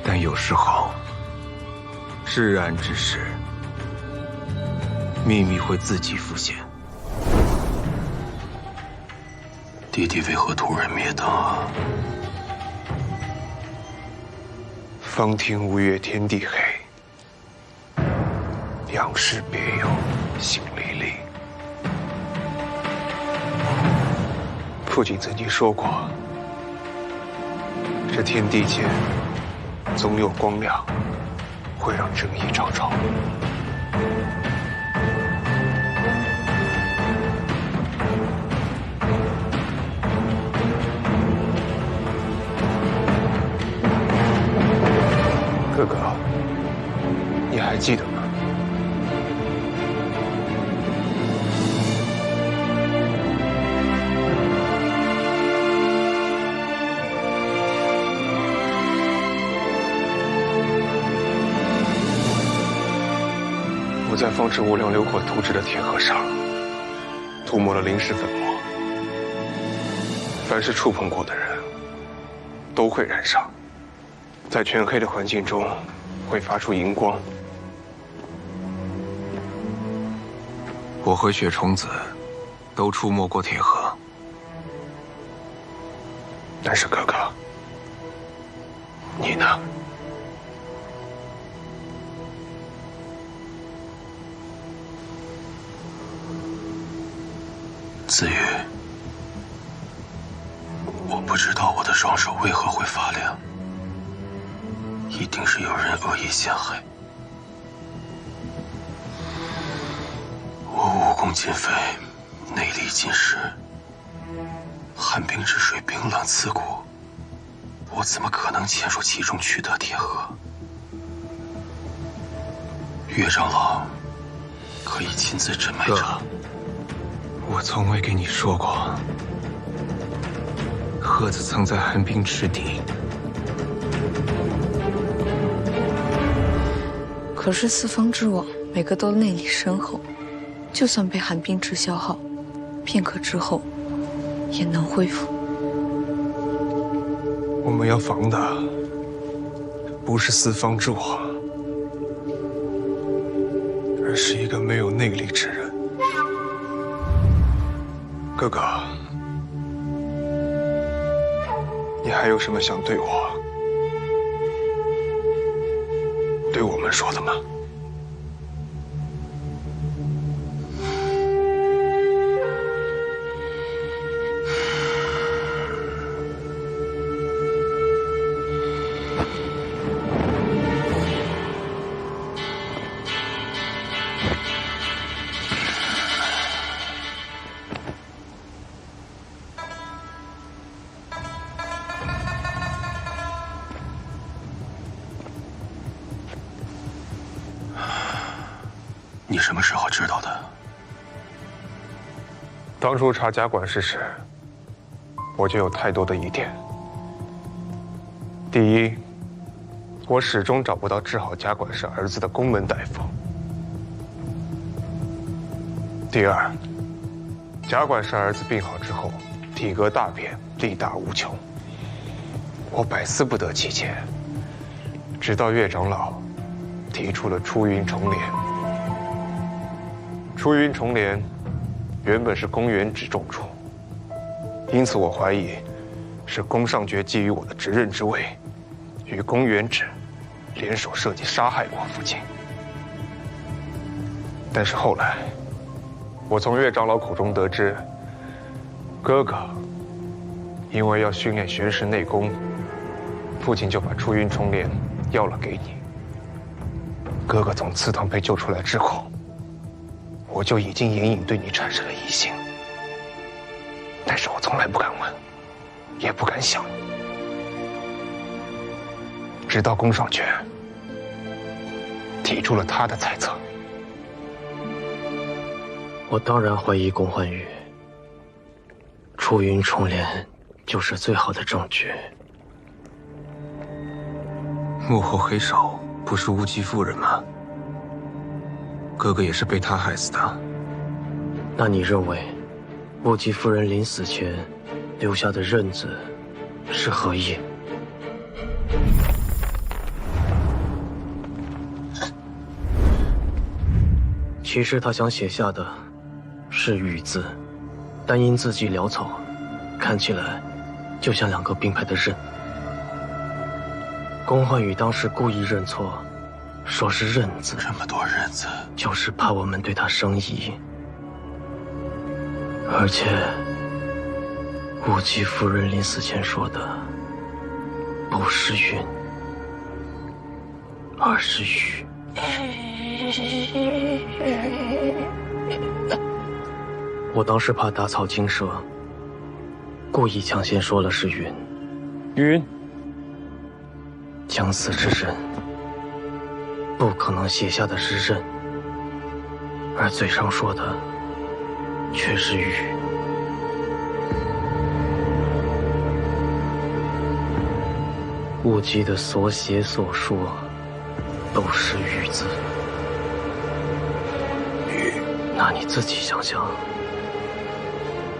但有时候，至暗之时，秘密会自己浮现。弟弟为何突然灭灯啊？方听吴越天地黑，仰视别有心离离。父亲曾经说过，这天地间总有光亮，会让正义昭昭。哥哥，你还记得吗？我在方志无量流火涂制的铁盒上涂抹了灵石粉末，凡是触碰过的人都会染上。在全黑的环境中，会发出荧光。我和雪虫子都触摸过铁盒，但是哥哥，你呢？子玉，我不知道我的双手为何会发凉。一定是有人恶意陷害。我武功尽废，内力尽失，寒冰之水冰冷刺骨，我怎么可能潜入其中取得铁盒？岳长老可以亲自诊脉查。我从未给你说过，盒子藏在寒冰池底。可是四方之王每个都内力深厚，就算被寒冰池消耗，片刻之后也能恢复。我们要防的不是四方之王，而是一个没有内力之人。哥哥，你还有什么想对我们说的吗？你什么时候知道的？当初查甲管事时，我就有太多的疑点。第一，我始终找不到治好甲管事儿子的宫门大夫。第二，甲管事儿子病好之后，体格大变，力大无穷。我百思不得其解，直到岳长老提出了出云重莲。出云重莲原本是宫元直重处，因此我怀疑是宫上爵觊觎我的执刃之位，与宫元直联手设计杀害我父亲。但是后来，我从岳长老口中得知，哥哥因为要训练玄石内功，父亲就把出云重莲要了给你。哥哥从祠堂被救出来之后，我就已经隐隐对你产生了疑心，但是我从来不敢问，也不敢想，直到宫上爵提出了他的猜测。我当然怀疑宫焕宇，出云重莲就是最好的证据。幕后黑手不是乌姬夫人吗？哥哥也是被她害死的。那你认为，乌姬夫人临死前留下的刃子是何意？其实他想写下的是“羽”字，但因字迹潦草，看起来就像两个并排的刃。宫焕宇当时故意认错，说是刃字，这么多刃字，就是怕我们对他生疑。而且，顾姬夫人临死前说的，不是云，而是雨。我当时怕打草惊蛇，故意抢先说了是云。云，将死之人不可能写下的是刃，而嘴上说的却是雨。顾姬的所写所说都是雨字，那你自己想想，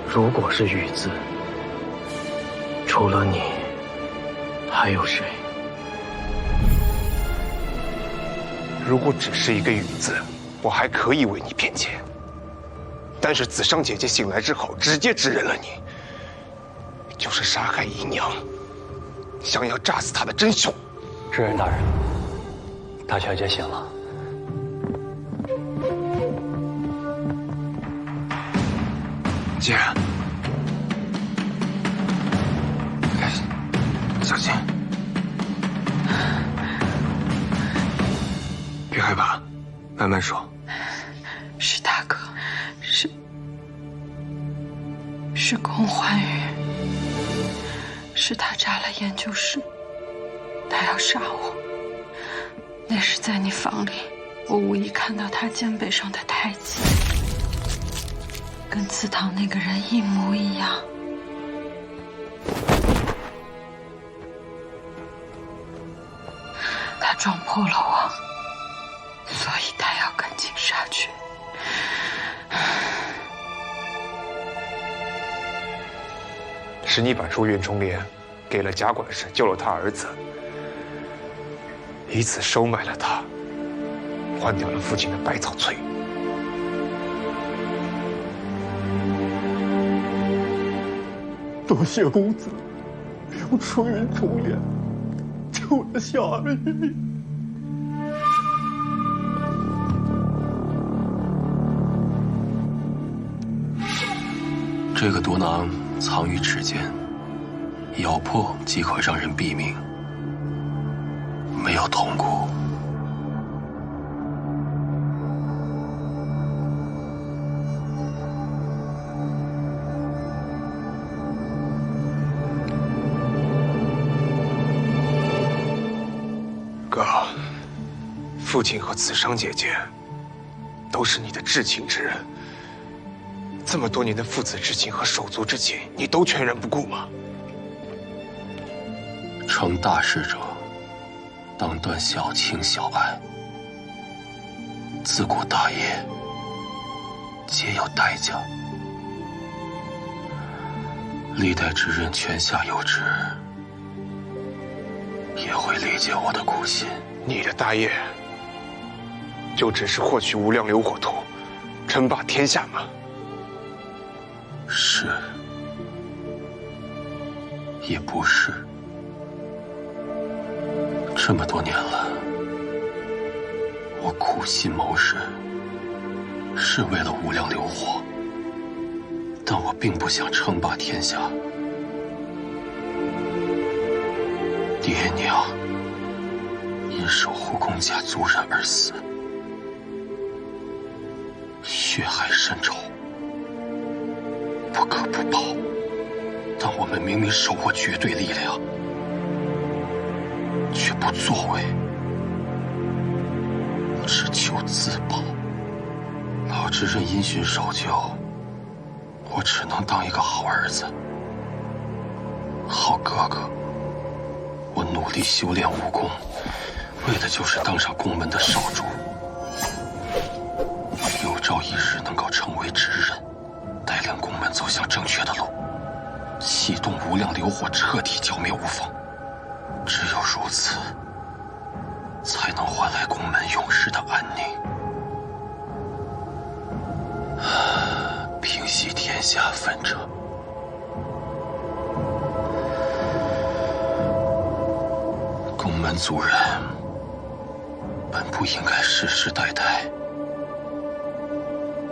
如果是雨字，除了你，还有谁？如果只是一个雨字，我还可以为你辩解。但是子尚姐姐醒来之后，直接指认了你，就是杀害姨娘，想要炸死她的真凶。知人大人，大小姐醒了。姐，小心，别害怕，慢慢说。是大哥，是宫欢宇，是他炸了研究室，他要杀我。那是在你房里，我无意看到他肩背上的太极，跟祠堂那个人一模一样。他撞破了我，所以他要赶尽杀绝。是你把朱云重莲给了贾管事，救了他儿子，以此收买了他，换掉了父亲的百草翠。多谢公子用朱云重莲救了小儿女。这个毒囊藏于指尖，咬破即可让人毙命，没有痛苦。哥，父亲和子尚姐姐都是你的至亲之人。这么多年的父子之情和手足之情，你都全然不顾吗？成大事者，当断小情小爱。自古大业，皆有代价。历代之人泉下有知，也会理解我的苦心。你的大业，就只是获取无量流火图，称霸天下吗？是，也不是。这么多年了，我苦心谋事，是为了无量流火，但我并不想称霸天下。爹娘因守护宫家族人而死，血海深仇，不可不报。但我们明明手握绝对力量，却不作为，只求自保。老之人因循守旧，我只能当一个好儿子、好哥哥。我努力修炼武功，为的就是当上宫门的少主，有朝一日能够成为执人，带领宫门走向正确的路，启动无量流火，彻底剿灭无风。只有如此，才能换来宫门永世的安宁，平息天下纷争。宫门族人本不应该世世代代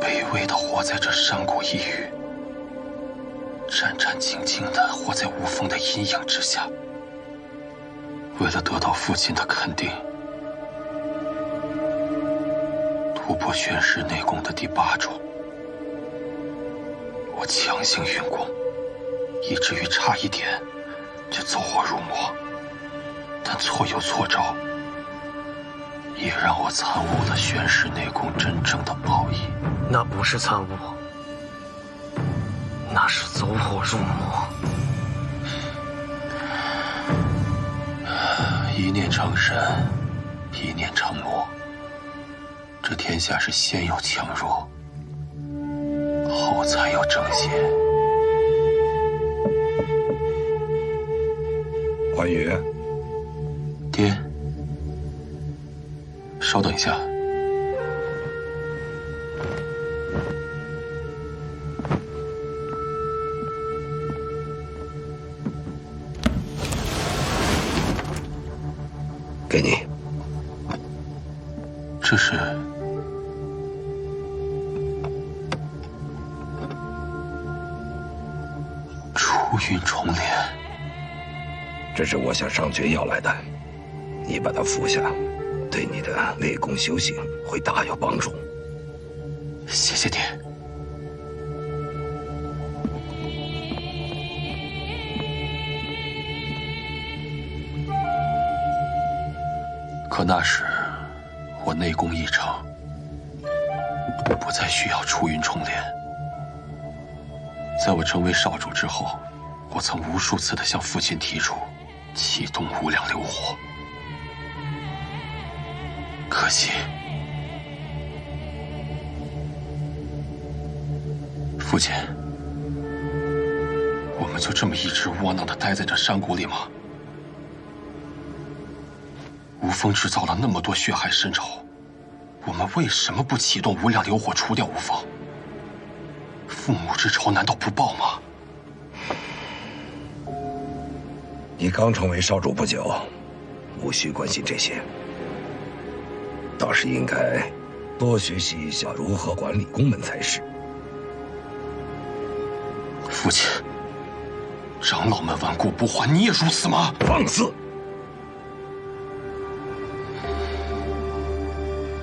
卑微地活在这山谷一隅，战战兢兢地活在无风的阴影之下，为了得到父亲的肯定，突破玄师内功的第8种，我强行运功，以至于差一点就走火入魔，但错有错招，也让我参悟了玄师内功真正的奥义。那不是参悟，那是走火入魔。一念成神，一念成魔。这天下是先有强弱，后才有正邪。关羽，爹，稍等一下。给你。这是出云重莲。这是我向上诀要来的，你把它服下，对你的内功修行会大有帮助。谢谢爹。可那时我内功已成，不再需要出云重莲。在我成为少主之后，我曾无数次地向父亲提出启动无量流火，可惜父亲，我们就这么一直窝囊地待在这山谷里吗？吴风制造了那么多血海深仇，我们为什么不启动无量流火除掉吴风？父母之仇难道不报吗？你刚成为少主不久，无需关心这些，倒是应该多学习一下如何管理宫门才是。父亲，长老们顽固不化，你也如此吗？放肆！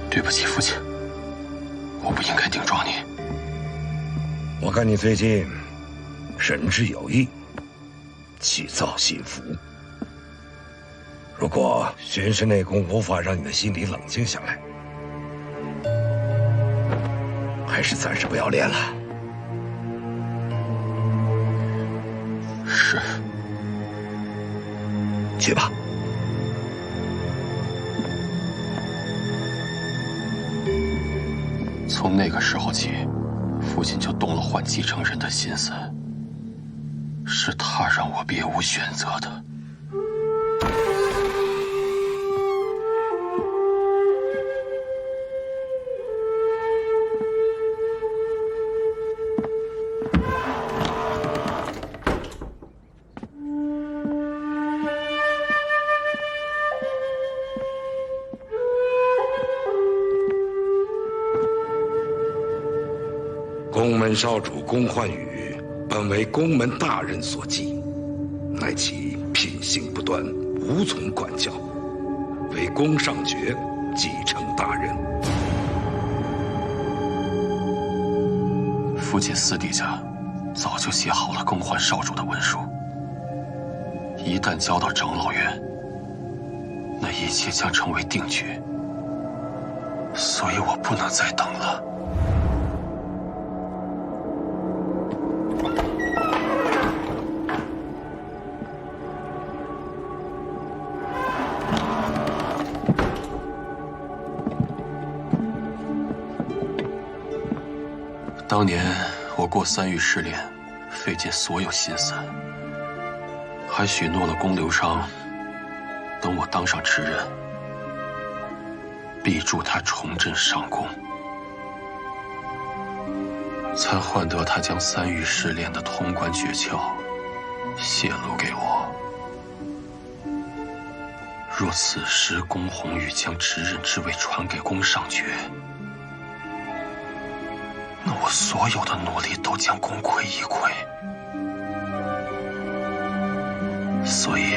对不起，父亲，我不应该顶撞你。我看你最近神之有意，气躁心浮。如果玄师内功无法让你的心里冷静下来，还是暂时不要练了。是。去吧。从那个时候起，父亲就动了换继承人的心思，是他让我别无选择的。宫门少主宫焕宇本为宫门大人所忌，乃其品行不端，无从管教，为宫上爵继承大任。父亲私底下早就写好了更换少主的文书，一旦交到长老院，那一切将成为定局，所以我不能再等了。当年我过3域试炼，费尽所有心思，还许诺了宫流昌，等我当上执任，必助他重振上宫，才换得他将3域试炼的通关诀窍泄露给我。若此时宫红玉将执任之位传给宫上爵，那我所有的努力都将功亏一篑。所以，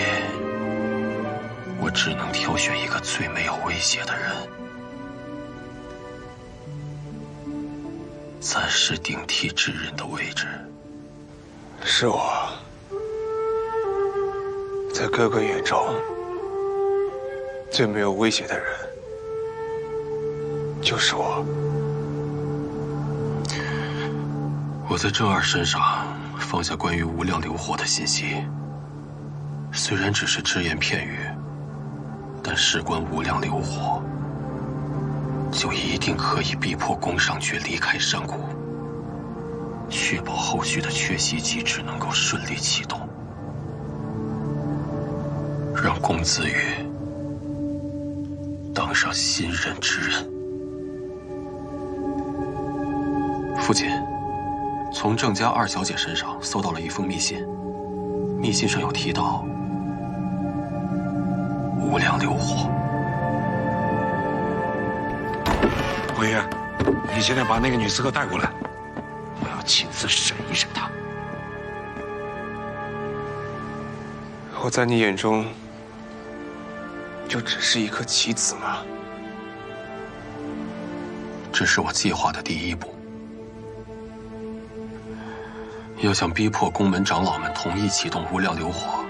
我只能挑选一个最没有威胁的人，暂时顶替智人的位置。是我，在哥哥眼中最没有威胁的人，就是我。我在正二身上放下关于无量流火的信息，虽然只是只言片语，但事关无量流火，就一定可以逼迫宫上爵离开山谷，确保后续的缺席机制能够顺利启动，让宫子羽当上新任之人。父亲，从郑家二小姐身上搜到了一封密信，密信上有提到无量流火。王爷，你现在把那个女刺客带过来，我要亲自审一审她。我在你眼中就只是一颗棋子吗？这是我计划的第一步。要想逼迫宫门长老们同意启动无量流火，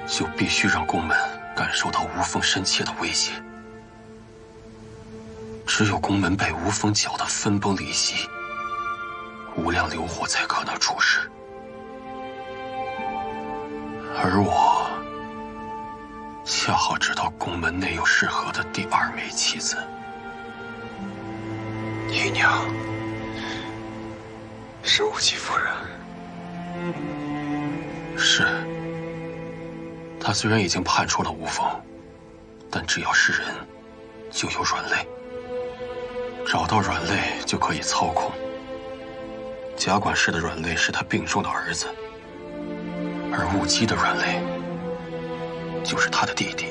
就必须让宫门感受到无风深切的威胁。只有宫门被无风搅得分崩离析，无量流火才可能出世。而我恰好知道宫门内有适合的第二枚棋子。姨娘是无极夫人。是。她虽然已经判出了无风，但只要是人，就有软肋。找到软肋就可以操控。贾管事的软肋是他病重的儿子，而雾姬的软肋就是他的弟弟。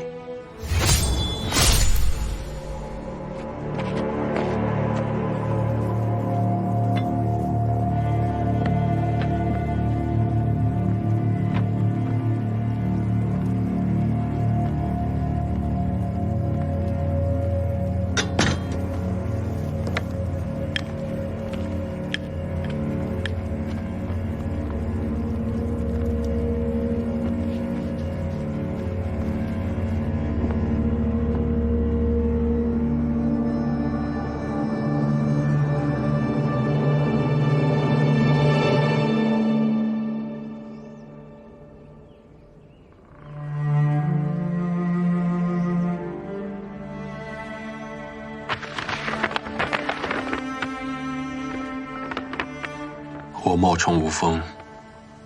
我冒充无风，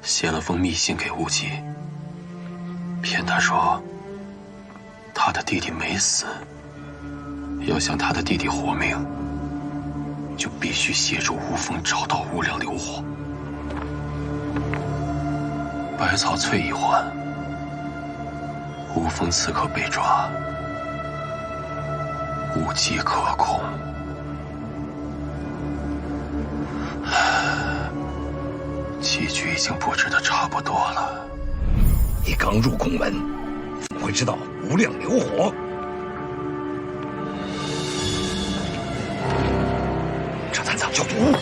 写了封密信给雾姬，骗他说他的弟弟没死，要想他的弟弟活命，就必须协助无风找到无量流火。百草翠一环，无风刺客被抓，无机可控。棋局已经布置的差不多了。你刚入宫门，怎么会知道无量流火？这丹藏有毒。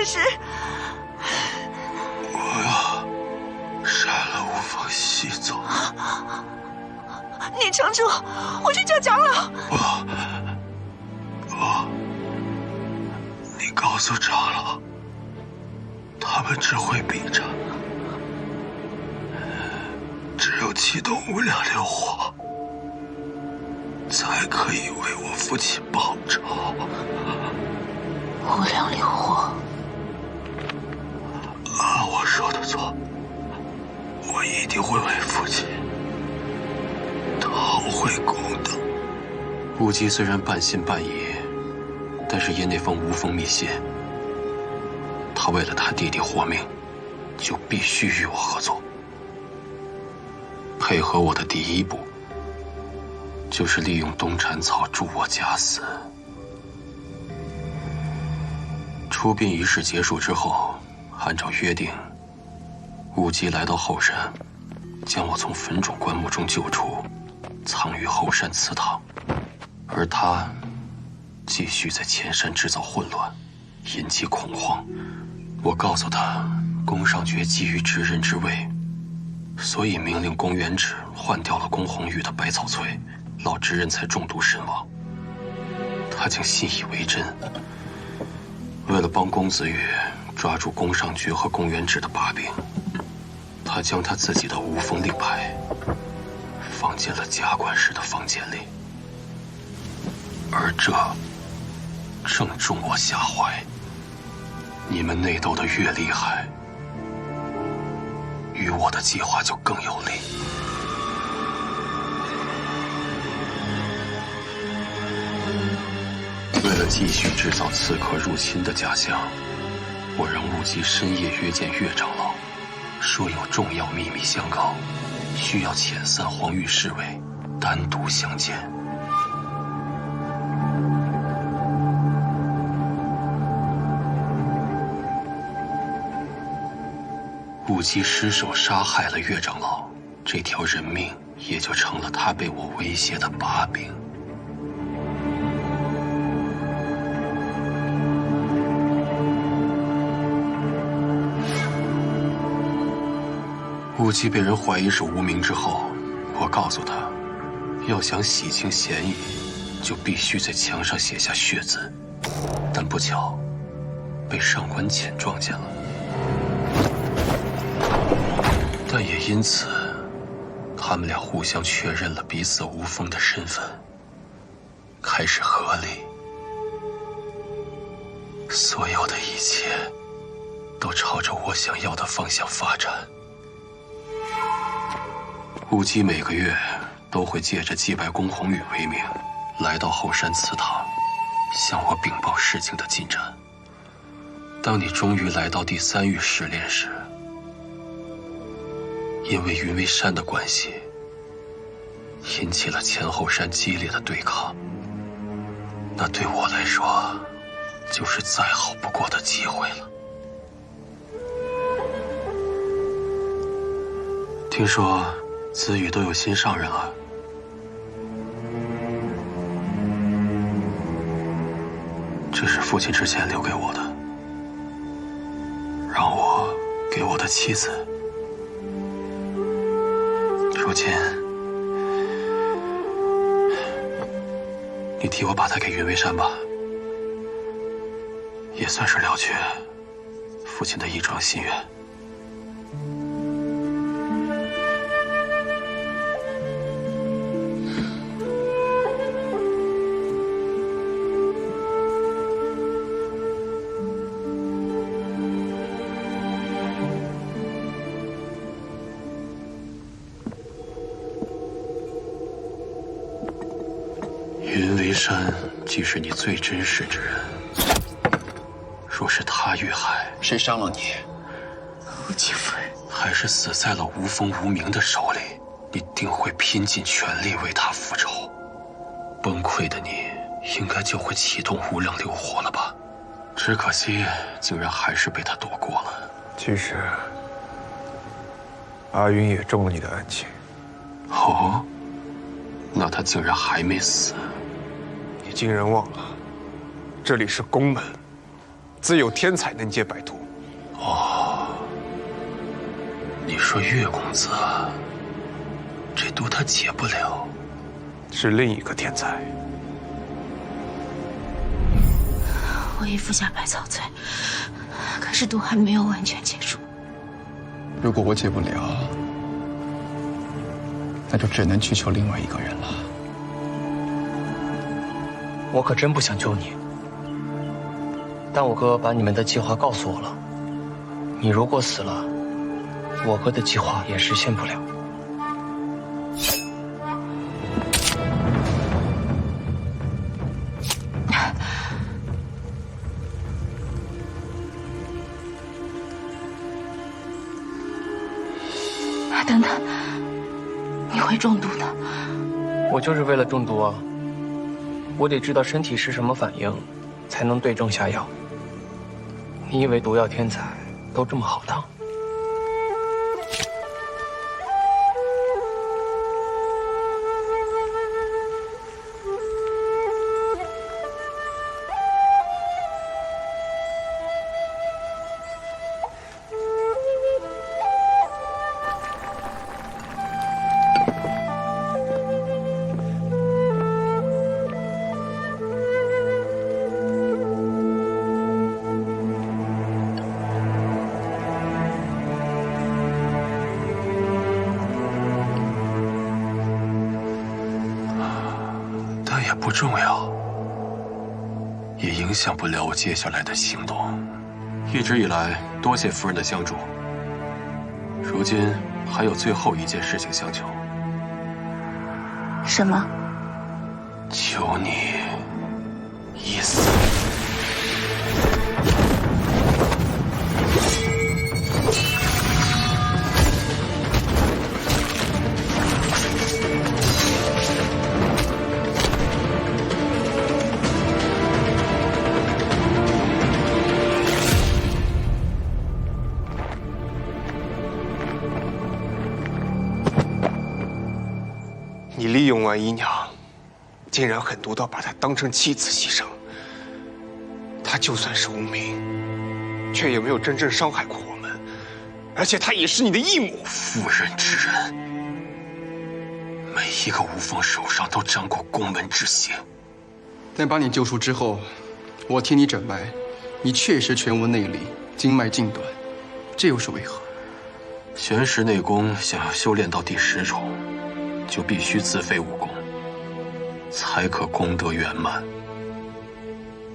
事实。我要杀了无风西走。你撑住，我去叫长老。不，你告诉长老，他们只会比战，只有启动无量流火，才可以为我父亲报仇。无量流火。我说的错，我一定会为父亲讨回公道。无极虽然半信半疑，但是因那封无风密信，他为了他弟弟活命，就必须与我合作。配合我的第一步，就是利用冬蝉草助我假死。出殡仪式结束之后，按照约定，无极来到后山，将我从坟冢棺木中救出，藏于后山祠堂，而他继续在前山制造混乱，引起恐慌。我告诉他，宫上爵觊觎执人之位，所以命令宫元直换掉了宫红玉的百草萃，老执人才中毒身亡。他竟信以为真。为了帮公子羽抓住宫上爵和宫元直的把柄，他将他自己的无风令牌放进了加冠室的房间里，而这正中我下怀。你们内斗的越厉害，与我的计划就更有利。为了继续制造刺客入侵的假象，我让无极深夜约见岳长老，说有重要秘密相告，需要遣散黄玉侍卫，单独相见。无极失手杀害了岳长老，这条人命也就成了他被我威胁的把柄。无极被人怀疑是无名之后，我告诉他，要想洗清嫌疑，就必须在墙上写下血字。但不巧，被上官浅撞见了。但也因此，他们俩互相确认了彼此无风的身份，开始合力。所有的一切都朝着我想要的方向发展。无极每个月都会借着祭拜宫红羽为名，来到后山祠堂，向我禀报事情的进展。当你终于来到第3域试炼时，因为云为山的关系，引起了前后山激烈的对抗。那对我来说，就是再好不过的机会了。听说子羽都有新上任了，这是父亲之前留给我的，让我给我的妻子。如今，你替我把它给云为山吧，也算是了却父亲的一桩心愿。云为山既是你最真实之人，若是他遇害，谁伤了你？无极夫人，还是死在了无风无名的手里，你定会拼尽全力为他复仇。崩溃的你，应该就会启动无量流火了吧？只可惜，竟然还是被他躲过了。其实，阿云也中了你的暗器。哦，那他竟然还没死。你竟然忘了，这里是宫门，自有天才能解百毒。哦，你说岳公子，这毒他解不了，是另一个天才。我已服下百草醉，可是毒还没有完全解除。如果我解不了，那就只能去求另外一个人了。我可真不想救你，但我哥把你们的计划告诉我了。你如果死了，我哥的计划也实现不了。等等，你会中毒的。我就是为了中毒啊！我得知道身体是什么反应，才能对症下药。你以为毒药天才都这么好当？不重要，也影响不了我接下来的行动。一直以来，多谢夫人的相助。如今还有最后一件事情相求。什么？求你一死。你利用完姨娘，竟然狠毒到把她当成妻子牺牲。她就算是无名，却也没有真正伤害过我们，而且她也是你的义母。妇人之仁，每一个无方手上都沾过宫门之血。但把你救出之后，我替你诊脉，你确实全无内力，经脉尽短，这又是为何？玄石内功想要修炼到第10重，就必须自废武功，才可功德圆满。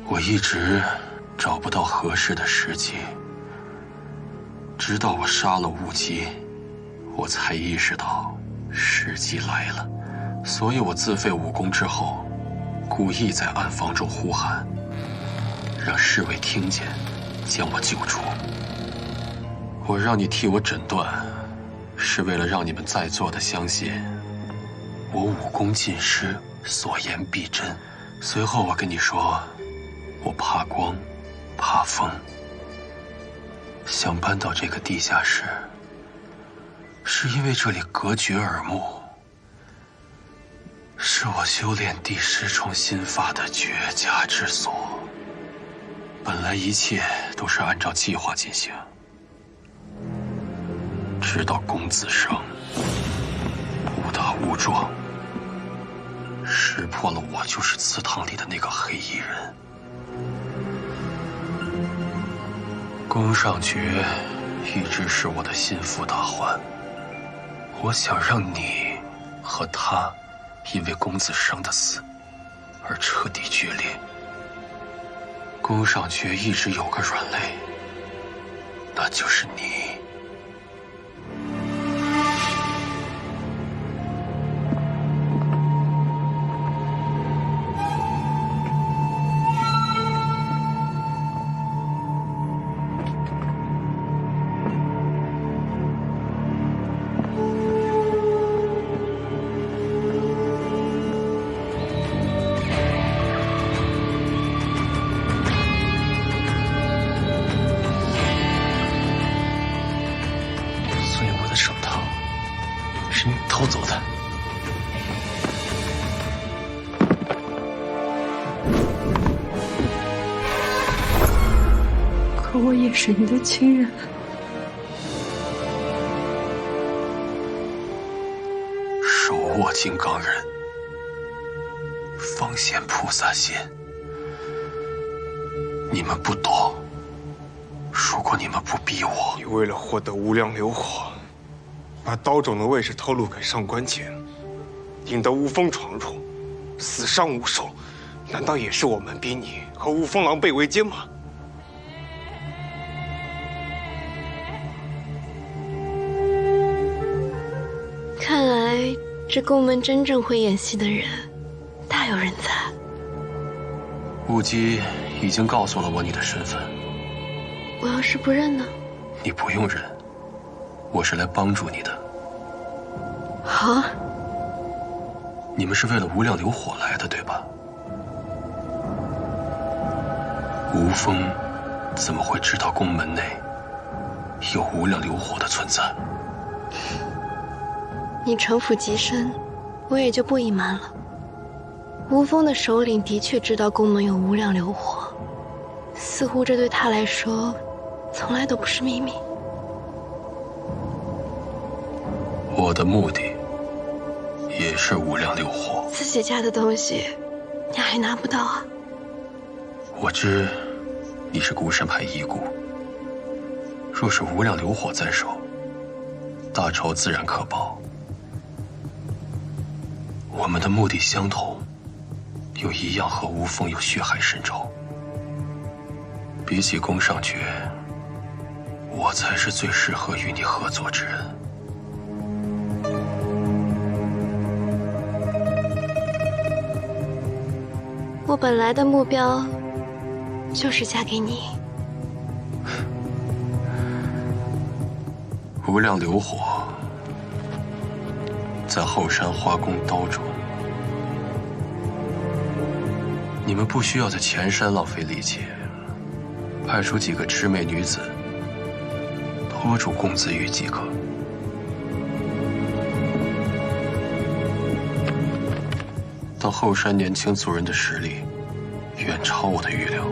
我一直找不到合适的时机，直到我杀了雾姬，我才意识到时机来了。所以我自废武功之后，故意在暗房中呼喊，让侍卫听见，将我救出。我让你替我诊断，是为了让你们在座的相信我武功尽失，所言必真。随后我跟你说，我怕光，怕风，想搬到这个地下室，是因为这里隔绝耳目，是我修炼第10重心法的绝佳之所。本来一切都是按照计划进行，直到公子生误打误撞，识破了我就是祠堂里的那个黑衣人。宫上觉一直是我的心腹大患，我想让你和他因为公子生的死而彻底决裂。宫上觉一直有个软肋，那就是你。手套是你偷走的。是你的亲人。手握金刚刃，方显菩萨心。你们不懂，如果你们不逼我，你为了获得无量流火，把刀种的位置透露给上官桀，引得无风闯入，死伤无数，难道也是我们逼你和无风狼狈为奸吗？看来这宫门真正会演戏的人，大有人在。雾姬已经告诉了我你的身份。我要是不认呢？你不用认，我是来帮助你的。好。你们是为了无量流火来的，对吧？无风怎么会知道宫门内有无量流火的存在？你城府极深，我也就不隐瞒了。无风的首领的确知道宫门有无量流火，似乎这对他来说从来都不是秘密。我的目的也是无量流火。自己家的东西你还拿不到啊？我知你是孤山派遗孤，若是无量流火在手，大仇自然可报。我们的目的相同，又一样和无风有血海深仇。比起宫上诀，我才是最适合与你合作之人。我本来的目标就是嫁给你。无量流火在后山花宫刀中，你们不需要在前山浪费力气，派出几个魑魅女子拖住公子羽即可。但后山年轻族人的实力远超我的预料，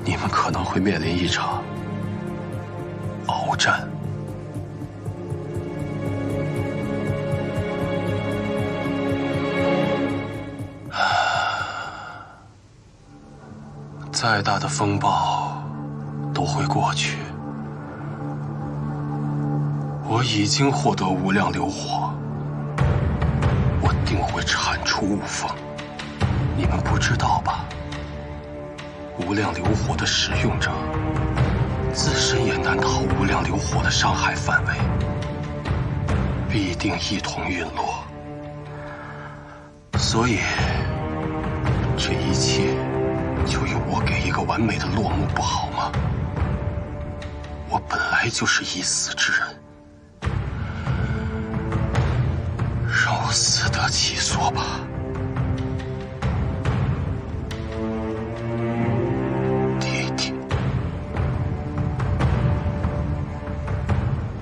你们可能会面临一场鏖战。再大的风暴都会过去。我已经获得无量流火，我定会铲除无风。你们不知道吧？无量流火的使用者自身也难逃无量流火的伤害范围，必定一同陨落。所以，这一切就由我给一个完美的落幕，不好吗？我本来就是已死之人，让我死得其所吧。爹爹，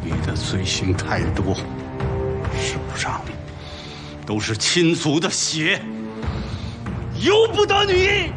你的罪行太多，手上都是亲族的血，由不得你。